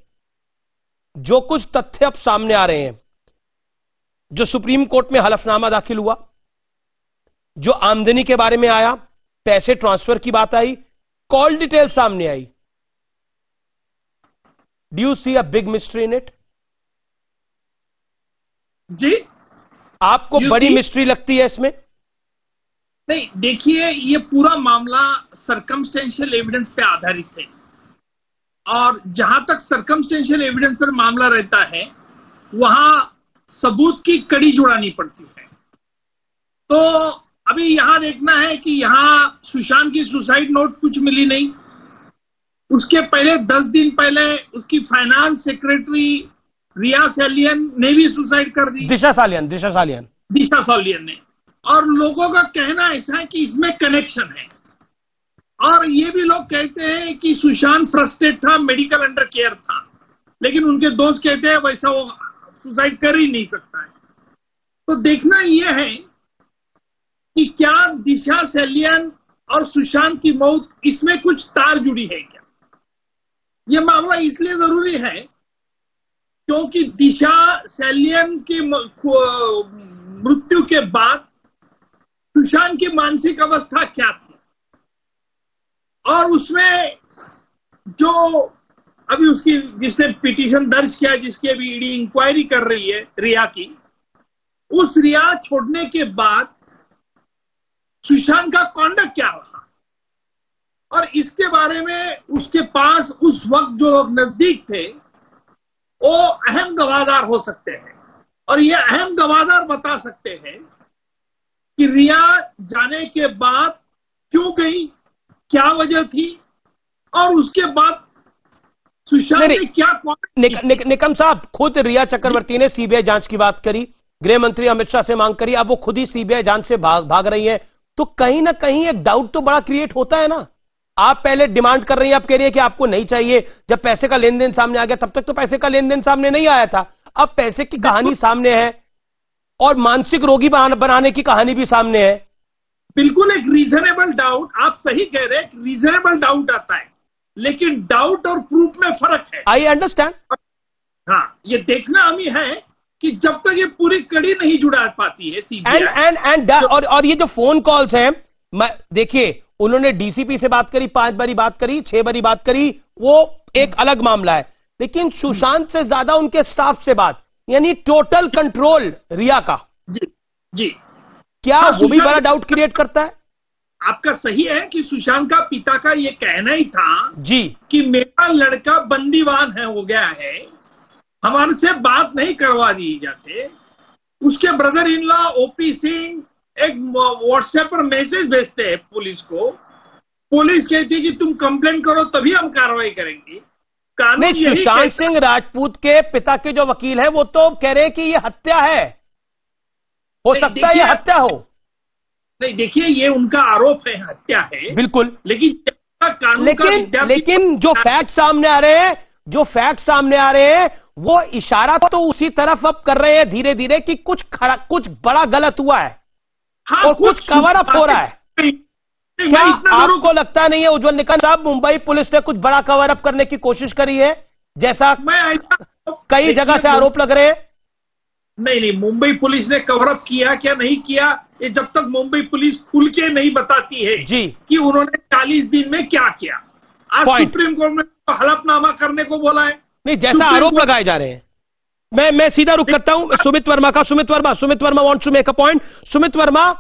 जो कुछ तथ्य अब सामने आ रहे हैं, जो सुप्रीम कोर्ट में हलफनामा दाखिल हुआ, जो आमदनी के बारे में आया, पैसे ट्रांसफर की बात आई, कॉल डिटेल सामने आई, do you see a big mystery in it? जी, आपको बड़ी मिस्ट्री लगती है इसमें? नहीं, देखिए ये पूरा मामला सर्कमस्टेंशियल एविडेंस पे आधारित है, और जहां तक सर्कमस्टेंशियल एविडेंस पर मामला रहता है वहां सबूत की कड़ी जुड़ानी पड़ती है। तो अभी यहां देखना है कि यहां सुशांत की सुसाइड नोट कुछ मिली नहीं। उसके पहले 10 दिन पहले उसकी फाइनेंस सेक्रेटरी रिया सालियन ने भी सुसाइड कर दी। दिशा सालियन ने। और लोगों का कहना ऐसा है कि इसमें कनेक्शन है, और ये भी लोग कहते हैं कि सुशांत फ्रस्ट्रेट था, मेडिकल अंडर केयर था, लेकिन उनके दोस्त कहते हैं वैसा वो सुसाइड कर ही नहीं सकता है। तो देखना यह है कि क्या दिशा सालियन और सुशांत की मौत, इसमें कुछ तार जुड़ी है क्या? यह मामला इसलिए जरूरी है क्योंकि दिशा सालियन की मृत्यु के बाद सुशांत की मानसिक अवस्था क्या थी, और उसमें जो अभी उसकी जिसने पिटीशन दर्ज किया, जिसकी अभी ईडी इंक्वायरी कर रही है रिया की, उस रिया छोड़ने के बाद सुशांत का कॉन्डक्ट क्या रहा, और इसके बारे में उसके पास उस वक्त जो लोग नजदीक थे वो अहम गवाहदार हो सकते हैं और ये अहम गवाहदार बता सकते हैं कि रिया जाने के बाद क्यों गई, क्या वजह थी और उसके बाद सुशांत ने क्या निकम साहब, खुद रिया चक्रवर्ती ने सीबीआई जांच की बात करी, गृह मंत्री अमित शाह से मांग करी, अब वो खुद ही सीबीआई जांच से भाग रही है, तो कहीं ना कहीं एक डाउट तो बड़ा क्रिएट होता है ना। आप पहले डिमांड कर रही हैं, आप कह रही है कि आपको नहीं चाहिए, जब पैसे का लेन देन सामने आ गया तब तक तो पैसे का लेन देन सामने नहीं आया था, अब पैसे की कहानी सामने है और मानसिक रोगी बनाने की कहानी भी सामने है। बिल्कुल एक रीजनेबल डाउट, आप सही कह रहे हैं, रीजनेबल डाउट आता है, लेकिन डाउट और प्रूफ में फर्क है। I understand. हाँ, ये देखना हमें है कि जब तक ये पूरी कड़ी नहीं जुड़ा पाती है सीबीआई। और ये जो फोन कॉल्स हैं, देखिए उन्होंने डीसीपी से बात करी, 5 बारी बात करी, 6 बारी बात करी, वो एक अलग मामला है, लेकिन सुशांत से ज्यादा उनके स्टाफ से बात, यानी टोटल कंट्रोल रिया का। जी क्या वो भी बड़ा डाउट क्रिएट करता है? आपका सही है कि सुशांत का पिता का ये कहना ही था जी कि मेरा लड़का बंदीवान हो गया है, हमारे से बात नहीं करवा दी जाते। उसके brother in law OP Singh एक व्हाट्सएप पर मैसेज भेजते हैं पुलिस को, पुलिस कहती है कि तुम कंप्लेंट करो तभी हम कार्रवाई करेंगे। नहीं, सुशांत सिंह राजपूत के पिता के जो वकील है वो तो कह रहे हैं कि ये हत्या है, हो सकता है ये हत्या हो। नहीं, देखिए ये उनका आरोप है, हत्या है बिल्कुल, लेकिन जो फैक्ट सामने आ रहे हैं, जो फैक्ट सामने आ रहे हैं वो इशारा तो उसी तरफ अब कर रहे हैं धीरे धीरे कि कुछ बड़ा गलत हुआ है। हाँ, और कुछ कवर अप हो रहा है। क्या आपको लगता नहीं है उज्जवल निकम साहब, मुंबई पुलिस ने कुछ बड़ा कवर अप करने की कोशिश करी है, जैसा कई जगह से आरोप लग रहे हैं? नहीं, मुंबई पुलिस ने कवर अप किया क्या नहीं किया, ये जब तक मुंबई पुलिस खुल के नहीं बताती है जी कि उन्होंने 40 दिन में क्या किया। आज सुप्रीम कोर्ट में तो हलफनामा करने को बोला है। नहीं, जैसा आरोप लगाए जा रहे हैं। मैं सीधा रुक करता हूं सुमित वर्मा का। Sumit Verma wants to make a point. Sumit Verma,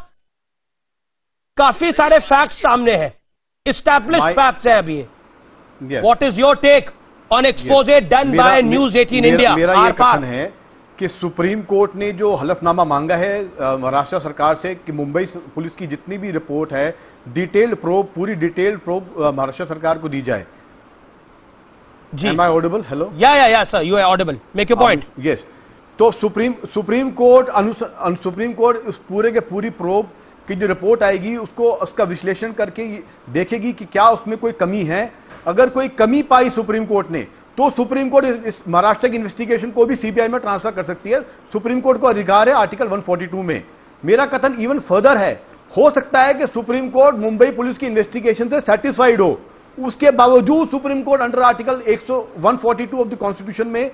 काफी सारे फैक्ट्स सामने हैं, एस्टैब्लिश्ड फैक्ट्स है अभी। What is your take on exposé done by News 18 India? मेरा ये कथन है कि सुप्रीम कोर्ट ने जो हलफनामा मांगा है महाराष्ट्र सरकार से कि मुंबई पुलिस की जितनी भी रिपोर्ट है डिटेल्ड प्रोब, पूरी डिटेल्ड प्रोब महाराष्ट्र सरकार को दी जाए। जी, Am I audible? Hello? Yeah, sir. You are audible. Make your point. Yes. तो सुप्रीम कोर्ट उस पूरे के पूरी प्रोब की जो रिपोर्ट आएगी उसका विश्लेषण करके देखेगी कि क्या उसमें कोई कमी है। अगर कोई कमी पाई सुप्रीम कोर्ट ने तो सुप्रीम कोर्ट इस महाराष्ट्र की इन्वेस्टिगेशन को भी सीबीआई में ट्रांसफर कर सकती है। सुप्रीम कोर्ट को अधिकार है आर्टिकल 142 में। मेरा कथन इवन फर्दर है, हो सकता है कि सुप्रीम कोर्ट मुंबई पुलिस की इन्वेस्टिगेशन से सेटिस्फाइड हो, उसके बावजूद supreme court under article 142 of the constitution में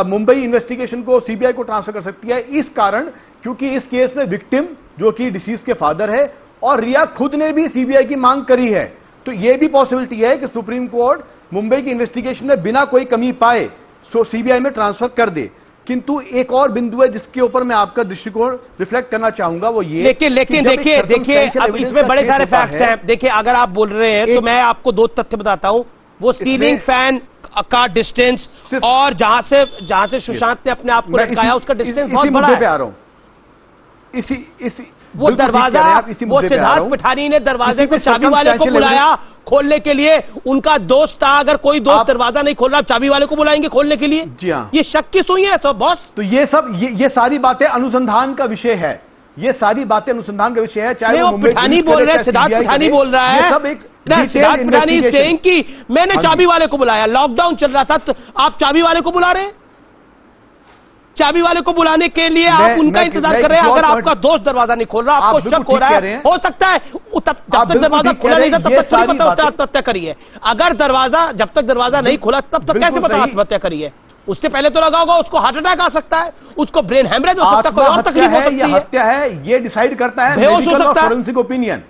मुंबई इन्वेस्टिगेशन को सीबीआई को ट्रांसफर कर सकती है। इस कारण क्योंकि इस केस में विक्टिम जो कि डिसीज के फादर है और रिया खुद ने भी सीबीआई की मांग करी है, तो यह भी पॉसिबिलिटी है कि सुप्रीम कोर्ट मुंबई की इन्वेस्टिगेशन में बिना कोई कमी पाए सो सीबीआई में ट्रांसफर कर दे। किंतु एक और बिंदु है जिसके ऊपर मैं आपका दृष्टिकोण रिफ्लेक्ट करना चाहूंगा, वो ये लेकिन देखिए अब इसमें बड़े सारे फैक्ट्स हैं। देखिए अगर आप बोल रहे हैं तो मैं आपको 2 तथ्य बताता हूं। वो सीलिंग फैन का डिस्टेंस और जहां से सुशांत ने अपने आप को लटकाया उसका डिस्टेंस बहुत बड़ा है। आ रहा हूं इसी वो दरवाजा, वो सिद्धार्थ पिठानी ने दरवाजे को चाबी वाले को बुलाया खोलने के लिए, उनका दोस्त था। अगर कोई दोस्त दरवाजा नहीं खोल रहा, चाबी वाले को बुलाएंगे खोलने के लिए? जी हाँ, ये शक की सुई है सब बॉस। तो ये सब ये सारी बातें अनुसंधान का विषय है, ये सारी बातें अनुसंधान का विषय है। चाहे वो पिठानी बोल रहे हैं, सिद्धार्थ पिठानी बोल रहा है, सब एक सिद्धार्थ पिठानी सेइंग कि मैंने चाबी वाले को बुलाया, लॉकडाउन चल रहा था, तो आप चाबी वाले को बुला रहे हैं? चाबी वाले को बुलाने के लिए आप उनका इंतजार कर रहे हैं। अगर आपका दोस्त दरवाजा नहीं खोल रहा, आपको शक हो रहा है, हो सकता है जब तक दरवाजा खोला नहीं था तब तक नहीं पता आत्महत्या करी है। अगर जब तक दरवाजा नहीं खोला तब तक कैसे पता आत्महत्या करी है? उससे पहले तो लगा होगा उसको हार्ट अटैक आ सकता है, उसको ब्रेन हेमरेज हो सकता है, कोई और तकलीफ हो सकती है। हत्या है ये डिसाइड करता है बेहोश हो सकता है, फॉरेंसिक ओपिनियन।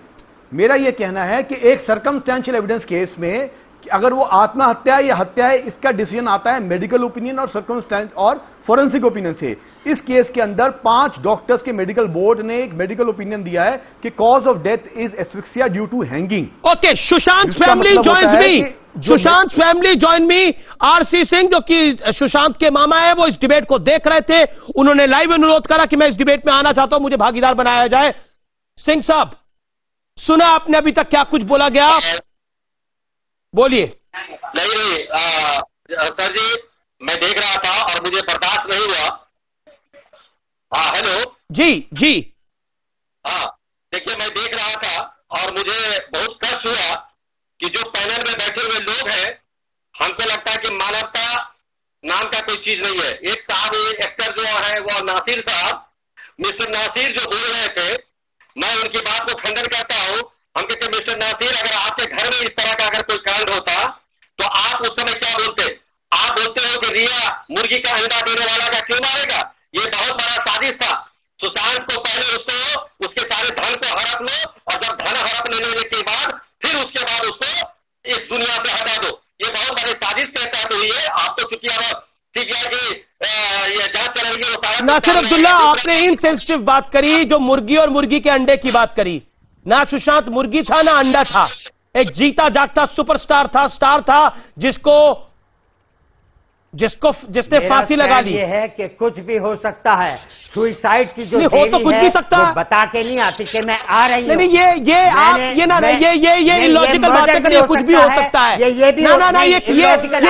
मेरा यह कहना है कि एक सर्कमस्टेंशियल एविडेंस केस में अगर वो आत्महत्या या हत्या है, इसका डिसीजन आता है मेडिकल ओपिनियन और सर्कमस्टेंस और फॉरेंसिक ओपिनियन से। इस केस के अंदर 5 डॉक्टर्स के मेडिकल बोर्ड ने एक मेडिकल ओपिनियन दिया है कि cause of death is asphyxia due to hanging. Okay, Sushant family joins me, Sushant family join me. RC Singh जो कि सुशांत के मामा है, वो इस डिबेट को देख रहे थे। उन्होंने लाइव अनुरोध करा कि मैं इस डिबेट में आना चाहता हूं, मुझे भागीदार बनाया जाए। सिंह साहब, सुना आपने अभी तक क्या कुछ बोला गया? बोलिए। नहीं, सर जी, मैं देख रहा था और मुझे बर्दाश्त नहीं हुआ। हेलो जी जी। हाँ, देखिए, मैं देख रहा था और मुझे बहुत कष्ट हुआ कि जो पैनल में बैठे हुए लोग हैं, हमको लगता है कि मानवता नाम का कोई चीज नहीं है। एक साहब, एक्टर जो है वो नासिर साहब, मिस्टर नासिर जो बोल रहे थे, मैं उनकी बात को खंडन करता हूं। हम कहते मिस्टर नासिर, अगर आपके घर में इस तरह का अगर कोई कांड होता तो आप उस समय क्या बोलते? आप बोलते हो कि रिया मुर्गी का अंडा देने वाला का क्यों मारेगा? ये बहुत बड़ा साजिश था। सुशांत को पहले उसको उसके सारे धन को हड़प लो, और जब धन हड़प लेने के बाद फिर उसके बाद उसको इस दुनिया से हटा दो। ये बहुत बड़ी साजिश के तहत हुई है। आप तो चुकी ठीक है कि ये जांच चलेगी। नासिर अब्दुल्ला, आपने इनसेंसिटिव बात करी, जो मुर्गी और मुर्गी के अंडे की बात करी। ना सुशांत मुर्गी था ना अंडा था, एक जीता जागता सुपरस्टार था, स्टार था, जिसने फांसी लगा ली। ये है कि कुछ भी हो सकता है। सुइसाइड की जो हो तो कुछ भी सकता है, बता के नहीं आती कि मैं आ रही हूं। नहीं, ये इलॉजिकल बातें करिए, कुछ भी हो सकता है। ये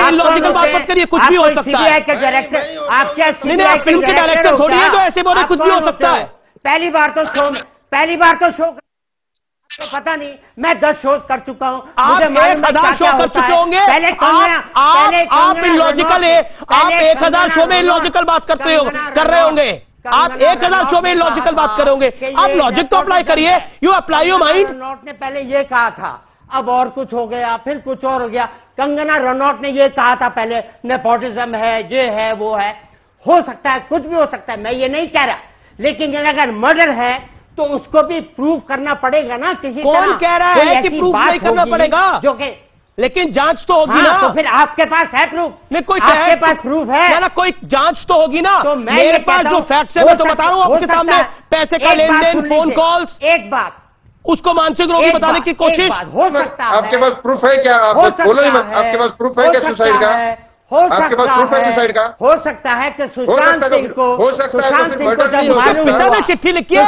इलॉजिकल बात मत करिए, कुछ भी हो सकता है। के डायरेक्टर, आप क्या फिल्म के डायरेक्टर थोड़ी है जो ऐसे बोले कुछ भी हो सकता है। पहली बार तो शो तो पता नहीं, मैं 10 शोज कर चुका हूं। आप 1000 शो कर चुके होंगे। आप इलॉजिकल है, आप 1000 शो में इलॉजिकल बात कर रहे होंगे। आप 1000 शो में इलॉजिकल बात कर रहे होंगे। आप लॉजिक तो अप्लाई करिए, you apply your mind. Ranaut ने पहले ये कहा था, अब और कुछ हो गया, फिर कुछ और हो गया। कंगना रनौट ने ये कहा था पहले, नेपोटिज्म है, ये है, वो है। हो सकता है, कुछ भी हो सकता है, मैं ये नहीं कह रहा। लेकिन अगर मर्डर है तो उसको भी प्रूव करना पड़ेगा ना किसी तरह। कौन कह रहा है कि प्रूव नहीं करना पड़ेगा? जो कि लेकिन जांच तो होगी ना। तो फिर आपके पास है प्रूफ? नहीं, कोई आपके पास प्रूफ है ना, कोई जांच तो होगी ना। तो मेरे पास जो फैक्ट्स है मैं तो बता रहा हूं आपके सामने। पैसे का लेन देन, फोन कॉल्स, एक बात उसको मानसिक रोगी बताने की कोशिश। हो सकता है। आपके पास प्रूफ है क्या? आप बोलो ही मत। आपके पास प्रूफ है क्या सुसाइड का? आपके पास प्रूफ है सुसाइड का? हो सकता है कि सुशांत सिंह को, हो सकता है सुशांत सिंह को जब मालूम पिता हुआ, ने चिट्ठी लिखी है,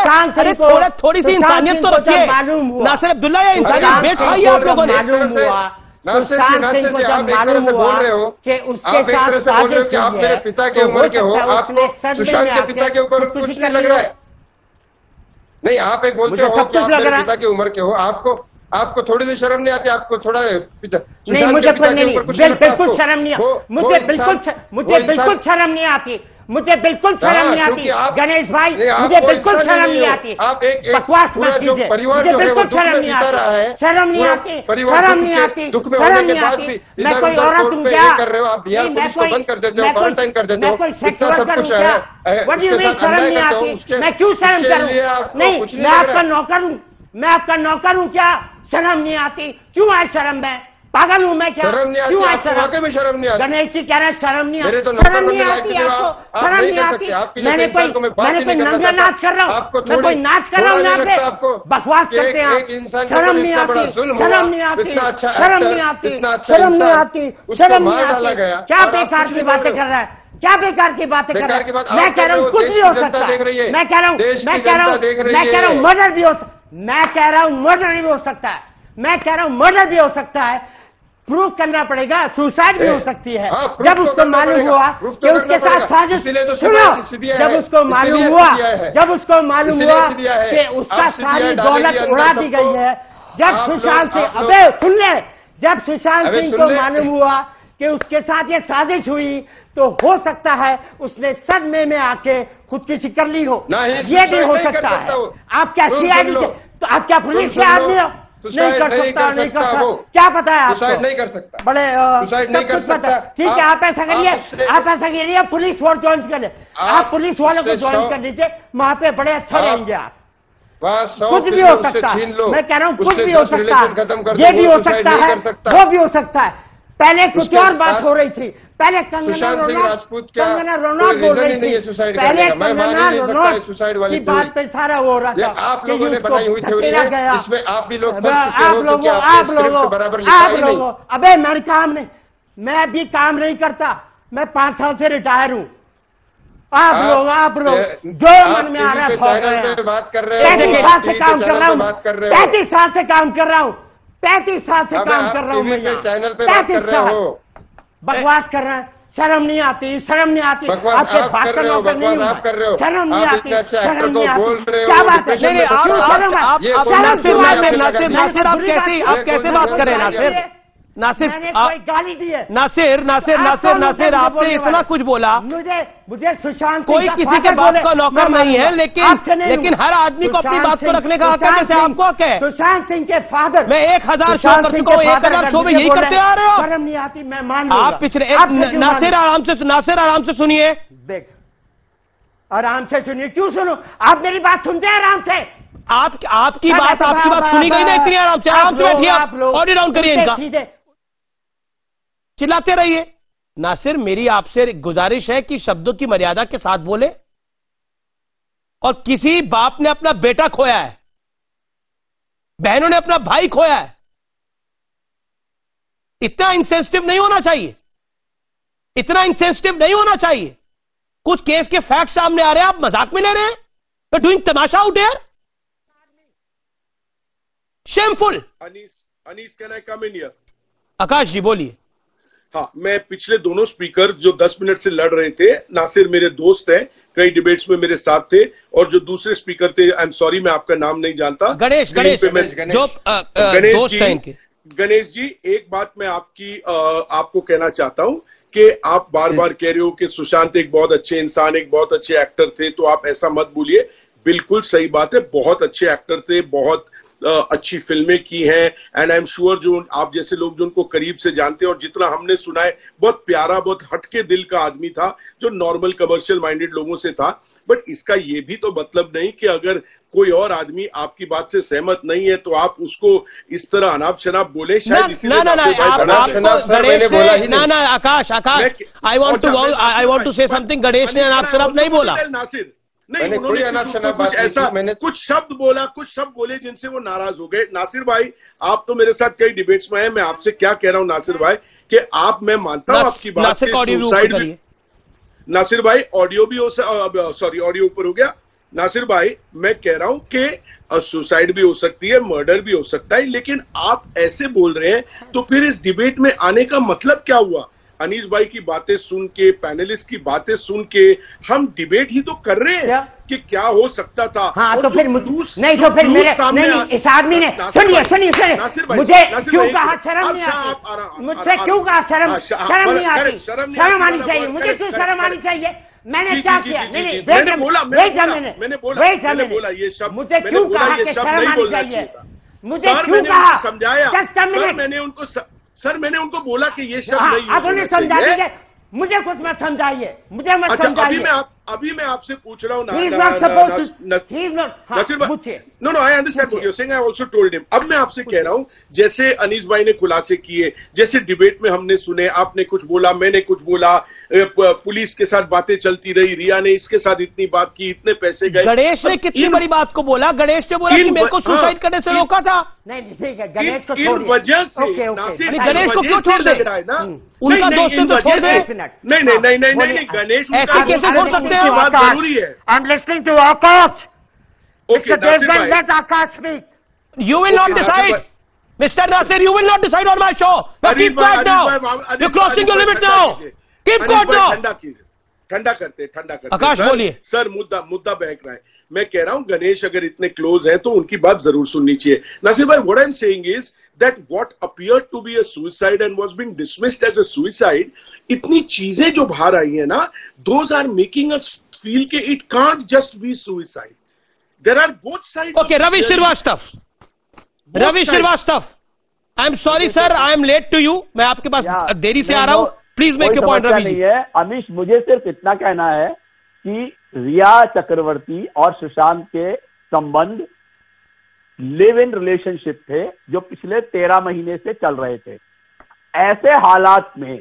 थोड़ी सी इंसानियत तो रखिए। मालूम हुआ नासिर अब्दुल्ला, या इंसानियत बेच खाई आप लोगों ने। मालूम हुआ सुशांत सिंह को जब मालूम हुआ कि उसके साथ साजिश आप मेरे पिता के उम्र के हो, आपको सुशांत के पिता के ऊपर कुछ नहीं लग रहा है? नहीं, आप एक बोलते हो कि आप मेरे पिता की उम्र के हो, आपको थोड़ी सी शर्म नहीं आती? आपको थोड़ा नहीं, मुझे बिल्कुल शर्म नहीं आती। मुझे बिल्कुल शर्म नहीं आती। मुझे बिल्कुल शर्म नहीं आती गणेश भाई, मुझे बिल्कुल शर्म नहीं आती। बकवास मत कीजिए, मुझे बिल्कुल शर्म नहीं आती। शर्म नहीं आती, शर्म नहीं आती, शर्म नहीं आती। मैं कोई औरत हूँ क्या? मैं कोई सेक्स वर्कर हूँ क्या? व्हाट डू यू मीन शर्म नहीं आती? मैं क्यों शर्म करूँ? नहीं, मैं आपका नौकर हूँ, मैं आपका नौकर हूँ क्या? शर्म नहीं आती? क्यों है शर्म? मैं पागल हूं मैं क्या? क्यों है शर्म नहीं आती? गणेश जी कह रहे हैं शर्म नहीं आती। शर्म नहीं आती आपको? शर्म नहीं आती? मैंने कोई नंगा नाच कर रहा हूँ? मैं कोई नाच कर रहा हूँ यहाँ पे? बकवास करते हैं आप। शर्म नहीं आती, शर्म नहीं आती, शर्म नहीं आती, शर्म नहीं आती, शर्म नहीं आती। क्या बेकार की बातें कर रहा है? क्या बेकार की बातें कर रहा है? मैं कह रहा हूँ कुछ भी हो सकता है। मैं कह रहा हूँ मर्डर भी हो सकता है। मैं कह रहा हूँ मर्डर भी हो सकता है। मैं कह रहा हूँ मर्डर भी हो सकता है। प्रूफ करना पड़ेगा। सुसाइड भी हो सकती है। जब उसको मालूम हुआ कि उसके साथ साजिश, सुनो, जब उसको मालूम हुआ कि उसका सारी दौलत उड़ा दी गई है, जब सुशांत सिंह, अबे सुन ले, जब सुशांत सिंह को मालूम हुआ कि उसके साथ ये साजिश हुई, तो हो सकता है उसने सदमे में आके खुदकुशी कर ली हो। ये भी हो सकता है। आप क्या सीआईडी, तो आप क्या पुलिस के आदमी हो? नहीं कर सकता, नहीं कर सकता। क्या पता है आपको? सुसाइड नहीं कर सकता। बड़े सुसाइड नहीं कर सकता। ठीक है, आप ऐसा करिए, पुलिस फोर्स ज्वाइन कर ले। आप पुलिस वालों को ज्वाइन कर लीजिए, वहां पे बड़े अच्छा रहेंगे आप। कुछ भी हो सकता है। मैं कह रहा हूँ कुछ भी हो सकता है। ये भी हो सकता है, वो भी हो सकता है। पहले कुछ और बात हो रही थी, पहले कंगना रनौत बोल रही थी, पहले कंगना रनौत की बात पे सारा हो रहा था। आप लोगों ने बनाई हुई थ्योरी है, इसमें आप भी लोग आप लोगों अबे मेरे काम नहीं, मैं भी काम नहीं करता, मैं 5 साल से रिटायर हूँ। आप लोग जो मन में आ रहा है बात कर रहे हैं, 35 साल से काम कर रहा हूँ, 35 साल से काम कर रहा हूँ, 35 साल से काम कर रहा हूँ मैं यहाँ, चैनल पे 35 साल बकवास कर रहा है, शर्म नहीं आती, शर्म नहीं आती, आपसे बात करना शर्म नहीं आती, शर्म नहीं आती, क्या बात है? आप कैसे बात करें नासिर? नासिर कोई गाली दी है? नासिर आपने इतना कुछ बोला, मुझे सुशांत कोई किसी के बात का नौकर नहीं है, लेकिन हर आदमी को अपनी बात को रखने का हक है, जैसे आपको हक है। सुशांत सिंह के फादर, मैं 1000 शो कर चुका हूँ, 1000 शो में यही करते आ रहे हो। शर्म नहीं आती, मैं मान आप पिछले नासिर आराम से सुनिए, देख आराम से सुनिए। क्यों सुनो? आप मेरी बात सुनते हैं आराम से? आपकी बात सुनी गई ना इतनी आराम से बैठिए, आप ऑडियो डाउन करिए इनका, चिल्लाते रहिए। नासिर मेरी आपसे गुजारिश है कि शब्दों की मर्यादा के साथ बोले, और किसी बाप ने अपना बेटा खोया है, बहनों ने अपना भाई खोया है, इतना इंसेंसिटिव नहीं होना चाहिए, इतना इंसेंसिटिव नहीं होना चाहिए। कुछ केस के फैक्ट सामने आ रहे हैं, आप मजाक में ले रहे हैं, तो डूइंग तमाशा out here, shameful. Anees can I come in here? Akash ji बोलिए। हाँ, मैं पिछले दोनों स्पीकर जो 10 मिनट से लड़ रहे थे, नासिर मेरे दोस्त हैं, कई डिबेट्स में मेरे साथ थे, और जो दूसरे स्पीकर थे, आई एम सॉरी मैं आपका नाम नहीं जानता, गणेश गणेश जी, एक बात मैं आपको कहना चाहता हूं कि आप बार बार कह रहे हो कि सुशांत एक बहुत अच्छे इंसान, एक बहुत अच्छे एक्टर थे, तो आप ऐसा मत बोलिए। बिल्कुल सही बात है, बहुत अच्छे एक्टर थे, बहुत अच्छी फिल्में की हैं, एंड आई एम श्योर जो आप जैसे लोग जो उनको करीब से जानते हैं और जितना हमने सुना है, बहुत प्यारा, बहुत हटके दिल का आदमी था, जो नॉर्मल कमर्शियल माइंडेड लोगों से था। बट इसका ये भी तो मतलब नहीं कि अगर कोई और आदमी आपकी बात से सहमत नहीं है तो आप उसको इस तरह अनाप शनाप बोले। शायद ना Akash, I want to say something. Ganesh ने अनाप शनाप नहीं बोला नासिर, नहीं, उन्होंने ऐसा कुछ शब्द बोले जिनसे वो नाराज हो गए। नासिर भाई, आप तो मेरे साथ कई डिबेट्स में हैं, मैं आपसे क्या कह रहा हूं नासिर भाई, कि मैं मानता हूं आपकी बात, नासिर भाई ऑडियो भी हो, सॉरी ऑडियो ऊपर हो गया। नासिर भाई, मैं कह रहा हूं कि सुसाइड भी हो सकती है, मर्डर भी हो सकता है, लेकिन आप ऐसे बोल रहे हैं, तो फिर इस डिबेट में आने का मतलब क्या हुआ? अनीस भाई की बातें सुन के, पैनलिस्ट की बातें सुन के हम डिबेट ही तो कर रहे हैं कि क्या हो सकता था। हाँ, तो फिर नहीं, तो फिर मेरे नहीं, इस आदमी ने सुनिए, मुझे क्यों कहा शर्म नहीं आती? मुझसे क्यों कहा शर्म नहीं आती? शर्म आनी चाहिए, मुझे क्यों शर्म आनी चाहिए? मैंने क्या किया? मैंने बोला ये शब्द, मुझे क्यों कहा कि शर्म आनी चाहिए? मुझे क्यों कहा? समझाया सर, मैंने उनको बोला कि ये शब्द नहीं, आप उन्हें समझा दीजिए, मुझे कुछ मत समझाइए, मुझे मत समझाइए। अभी मैं आपसे पूछ रहा हूँ no, I understand what you are saying, I also told him. अब मैं आपसे कह रहा हूँ, जैसे अनीस भाई ने खुलासे किए, जैसे डिबेट में हमने सुने, आपने कुछ बोला, मैंने कुछ बोला, पुलिस के साथ बातें चलती रही, रिया ने इसके साथ इतनी बात की, इतने पैसे गए। गणेश ने कितनी बड़ी बात को बोला? गणेश ने बोला कि मेरे को सुसाइड करने से रोका था। नहीं, ठीक है, गणेश को इन वजह से गणेश को क्यों छोड़ दे? उनका दोस्त तो छोड़ दे। नहीं, गणेश ऐसे कैसे छोड़ सकते हैं? बात जरूरी है। I am listening to Akash. Let Akash speak. You will not decide, Mr. Nasir. You will not decide on my show. Now keep quiet now. You're crossing your limit now. Keep quiet now. ठंडा करते। आकाश बोलिए सर, मुद्दा बहक रहा है। मैं कह रहा हूं गणेश अगर इतने क्लोज हैं तो उनकी बात जरूर सुननी चाहिए। नासिर भाई, what I am saying is that what appeared to be a suicide and was being dismissed as a suicide, इतनी चीजें जो बाहर आई है ना, those are making us feel कि it can't just be suicide. There are both sides. Okay, Ravi Srivastava, I am sorry sir, I am late to you. मैं आपके पास देरी से आ रहा हूं, please make your point. Ravi ji, Amish, मुझे सिर्फ इतना कहना है कि रिया चक्रवर्ती और सुशांत के संबंध लिव इन रिलेशनशिप थे जो पिछले 13 महीने से चल रहे थे। ऐसे हालात में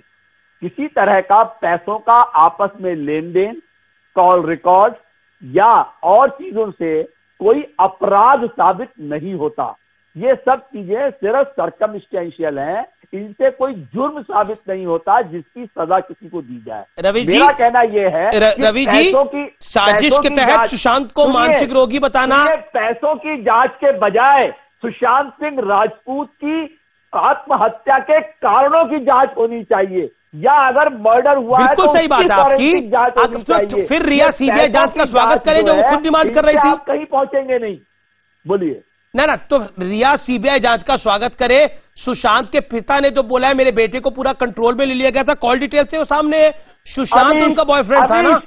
किसी तरह का पैसों का आपस में लेन देन, कॉल रिकॉर्ड या और चीजों से कोई अपराध साबित नहीं होता। ये सब चीजें सिर्फ सर्कमस्टेंशियल हैं, इनसे कोई जुर्म साबित नहीं होता जिसकी सजा किसी को दी जाए। रवि जी, मेरा कहना यह है रवि जी, साजिश के तहत सुशांत को मानसिक रोगी बताना, पैसों की जांच के बजाय सुशांत सिंह राजपूत की आत्महत्या के कारणों की जांच होनी चाहिए, या अगर मर्डर हुआ है तो सही बात है आपकी। जांच होनी चाहिए। फिर रिया सीबीआई जांच का स्वागत करे जो वो खुद डिमांड कर रही थी। आप कहीं पहुंचेंगे नहीं। बोलिए। ना तो रिया सीबीआई जांच का स्वागत करे। सुशांत के पिता ने तो बोला है मेरे बेटे को पूरा कंट्रोल में ले लिया गया था, कॉल डिटेल से वो सामने है। सुशांत उनका बॉयफ्रेंड था ना,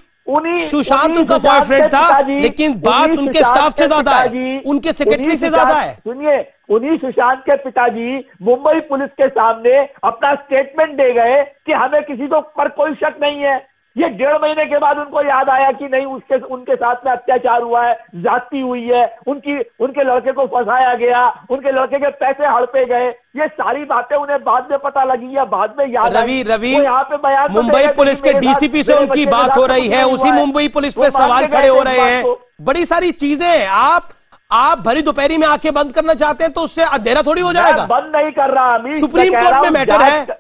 सुशांत उनका बॉयफ्रेंड था, लेकिन बात उनके स्टाफ से ज्यादा है, उनके सेक्रेटरी से ज्यादा है। सुनिए, उन्हीं सुशांत के पिताजी मुंबई पुलिस के सामने अपना स्टेटमेंट दे गए कि हमें किसी को पर कोई शक नहीं है। ये 1.5 महीने के बाद उनको याद आया कि नहीं, उनके साथ में अत्याचार हुआ है, ज्यादती हुई है, उनके लड़के को फंसाया गया, उनके लड़के के पैसे हड़पे गए। ये सारी बातें उन्हें बाद में पता लगी या बाद में याद आई। रवि, यहाँ पे बयान मुंबई पुलिस के डीसीपी से उनकी बात हो रही है, उसी मुंबई पुलिस पे सवाल खड़े हो रहे हैं, बड़ी सारी चीजें। आप भरी दोपहरी में आंखें बंद करना चाहते हैं तो उससे अंधेरा थोड़ी हो जाएगा। बंद नहीं कर रहा अमीश, सुप्रीम कोर्ट में मैटर है,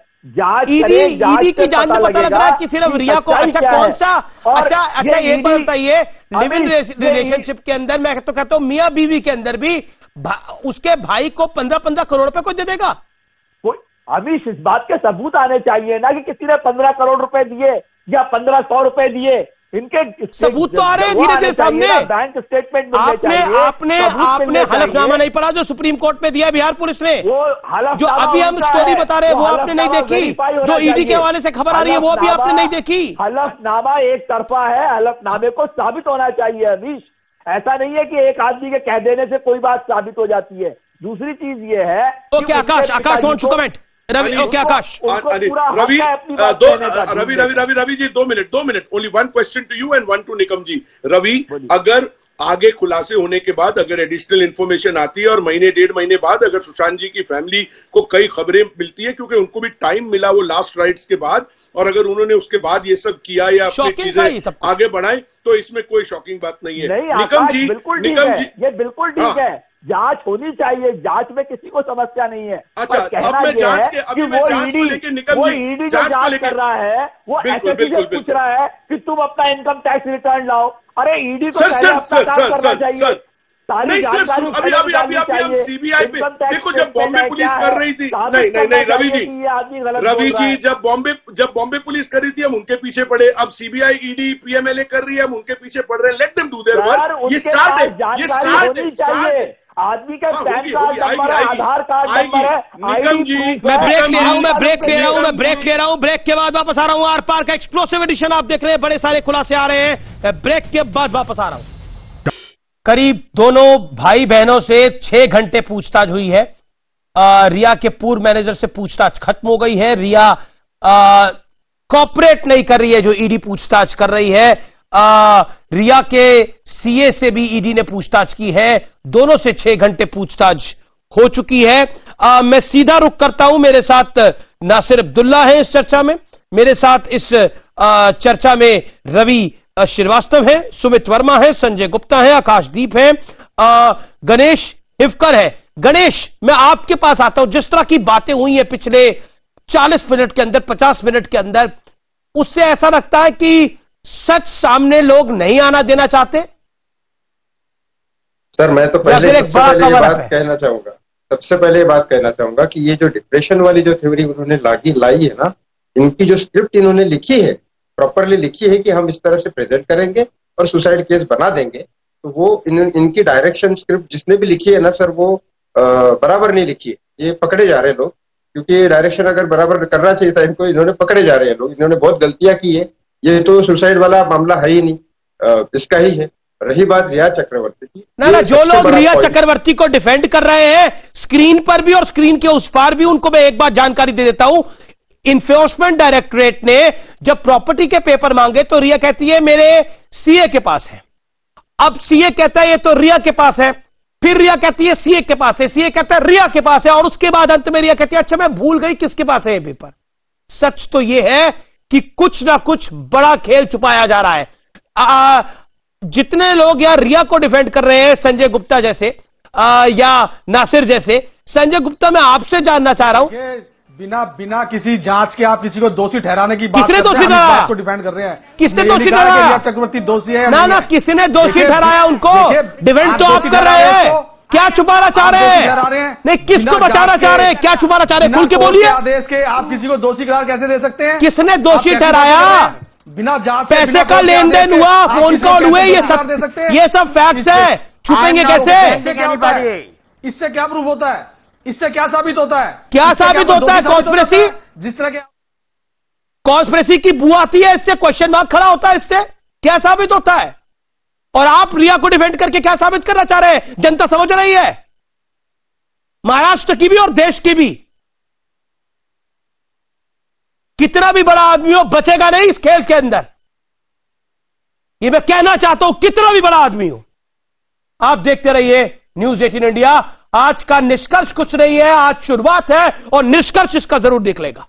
ईडी की जांच में पता लग रहा है कि सिर्फ रिया को कौन सा एक बात बताइए, लिव इन रिलेशनशिप के अंदर मैं तो कहता हूं मियां बीवी के अंदर भी उसके भाई को 15-15 करोड़ रुपए को दे देगा। अमीश, इस बात के सबूत आने चाहिए ना कि किसी ने 15 करोड़ रुपए दिए या 1500 रुपए दिए। इनके सबूत तो आ रहे हैं धीरे धीरे सामने। बैंक स्टेटमेंट आपने हलफनामा नहीं पढ़ा जो सुप्रीम कोर्ट में दिया बिहार पुलिस ने, जो अभी हम स्टोरी बता रहे हैं वो आपने नहीं देखी, जो ईडी के हवाले से खबर आ रही है वो भी आपने नहीं देखी। हलफनामा एक तरफा है, हलफनामे को साबित होना चाहिए अमीश। ऐसा नहीं है कि एक आदमी के कह देने से कोई बात साबित हो जाती है। दूसरी चीज ये है तो क्या Akash want to comment. Ravi, क्या Akash? Ravi ji 2 minute, only 1 question to you and 1 to Nikam ji. Ravi, अगर आगे खुलासे होने के बाद अगर एडिशनल इन्फॉर्मेशन आती है और महीने 1.5 महीने बाद अगर सुशांत जी की फैमिली को कई खबरें मिलती है, क्योंकि उनको भी टाइम मिला वो लास्ट राइट्स के बाद, और अगर उन्होंने उसके बाद ये सब किया या अपनी चीजें आगे बढ़ाए तो इसमें कोई शॉकिंग बात नहीं है। निकम जी, ये बिल्कुल ठीक है, जांच होनी चाहिए, जांच में किसी को समस्या नहीं है। अच्छा, अब मैं जांच को लेके निकम जी, ईडी जो जांच कर रहा है वो एसएससी से पूछ रहा है कि तुम अपना इनकम टैक्स रिटर्न लाओ। अरे ईडी को पहले अपना काम करना चाहिए। नहीं सर, अभी सीबीआई पे देखो, जब बॉम्बे पुलिस कर रही थी, नहीं रवि जी, जब बॉम्बे पुलिस कर रही थी हम उनके पीछे पड़े, अब सीबीआई ईडी पीएमएलए कर रही है हम उनके पीछे पड़ रहे हैं। Let them do their work. ये स्टार्ट है, आदमी का पैन कार्ड नंबर है, आधार कार्ड नंबर है। निकम जी, मैं ब्रेक ले रहा हूं, ब्रेक के बाद वापस आ रहा हूं। आर पार का एक्सप्लोसिव एडिशन आप देख रहे हैं, बड़े सारे खुलासे आ रहे हैं। ब्रेक के बाद वापस आ रहा हूं। करीब दोनों भाई बहनों से 6 घंटे पूछताछ हुई है। रिया के पूर्व मैनेजर से पूछताछ खत्म हो गई है। रिया कॉपरेट नहीं कर रही है जो ईडी पूछताछ कर रही है। रिया के सीए से भी ईडी ने पूछताछ की है। दोनों से 6 घंटे पूछताछ हो चुकी है। मैं सीधा रुख करता हूं, मेरे साथ नासिर अब्दुल्ला है इस चर्चा में, मेरे साथ इस चर्चा में रवि श्रीवास्तव है, सुमित वर्मा है, संजय गुप्ता है, आकाशदीप है, गणेश हिफकर है। गणेश, मैं आपके पास आता हूं। जिस तरह की बातें हुई है पिछले 40 मिनट के अंदर, 50 मिनट के अंदर, उससे ऐसा लगता है कि सच सामने लोग नहीं आना देना चाहते। सर, मैं तो पहले सबसे पहले ये बात कहना चाहूंगा कि ये जो डिप्रेशन वाली जो थ्योरी उन्होंने लाई है ना, इनकी जो स्क्रिप्ट इन्होंने लिखी है, प्रॉपरली लिखी है कि हम इस तरह से प्रेजेंट करेंगे और सुसाइड केस बना देंगे, तो वो इनकी डायरेक्शन स्क्रिप्ट जिसने भी लिखी है ना सर, वो बराबर नहीं लिखी है। ये पकड़े जा रहे हैं लोग, क्योंकि डायरेक्शन अगर बराबर करना चाहिए था इनको, इन्होंने पकड़े जा रहे हैं लोग। इन्होंने बहुत गलतियां की है। ये तो सुसाइड वाला मामला है ही नहीं, इसका ही है। रही बात रिया चक्रवर्ती की, ना जो लोग रिया चक्रवर्ती को डिफेंड कर रहे हैं स्क्रीन पर भी और स्क्रीन के उस पार भी, उनको मैं एक बात जानकारी दे देता हूं। इन्फोर्समेंट डायरेक्टरेट ने जब प्रॉपर्टी के पेपर मांगे तो रिया कहती है मेरे सीए के पास है। अब सीए कहता है ये तो रिया के पास है। फिर रिया कहती है सीए के पास है, सीए कहता है रिया के पास है, और उसके बाद अंत में रिया कहती है अच्छा मैं भूल गई किसके पास है ये पेपर। सच तो ये है कि कुछ ना कुछ बड़ा खेल छुपाया जा रहा है। जितने लोग यार रिया को डिफेंड कर रहे हैं, संजय गुप्ता जैसे या नासिर जैसे, संजय गुप्ता मैं आपसे जानना चाह रहा हूं, बिना किसी जांच के आप किसी को दोषी ठहराने की बात किसने दोषी ठहराया? को डिफेंड कर रहे हैं। किसने दोषी ठहराया? चक्रवर्ती दोषी है ना किसने दोषी ठहराया उनको? डिफेंड तो आप कर रहे हैं, क्या छुपाना चाह रहे हैं? नहीं, किसको बचाना चाह रहे हैं? क्या छुपाना चाह रहे हैं? खुल के बोलिए। आदेश के आप किसी को दोषी करार कैसे दे सकते हैं? किसने दोषी ठहराया? बिना जांच पैसे का लेन देन हुआ, फोन कॉल हुए, ये सब फैक्ट्स है, छुपेंगे कैसे? इससे क्या प्रूफ होता है? इससे क्या साबित होता है? क्या साबित होता है? कॉन्स्पिरेसी, जिस तरह के कॉन्स्पिरेसी की बू आती है, इससे क्वेश्चन मार्क खड़ा होता है, इससे क्या साबित होता है? और आप रिया को डिफेंड करके क्या साबित करना चाह रहे हैं? जनता समझ रही है, महाराष्ट्र की भी और देश की भी। कितना भी बड़ा आदमी हो बचेगा नहीं इस खेल के अंदर, ये मैं कहना चाहता हूं, कितना भी बड़ा आदमी हो। आप देखते रहिए न्यूज 18 इंडिया। आज का निष्कर्ष कुछ नहीं है, आज शुरुआत है और निष्कर्ष इसका जरूर निकलेगा।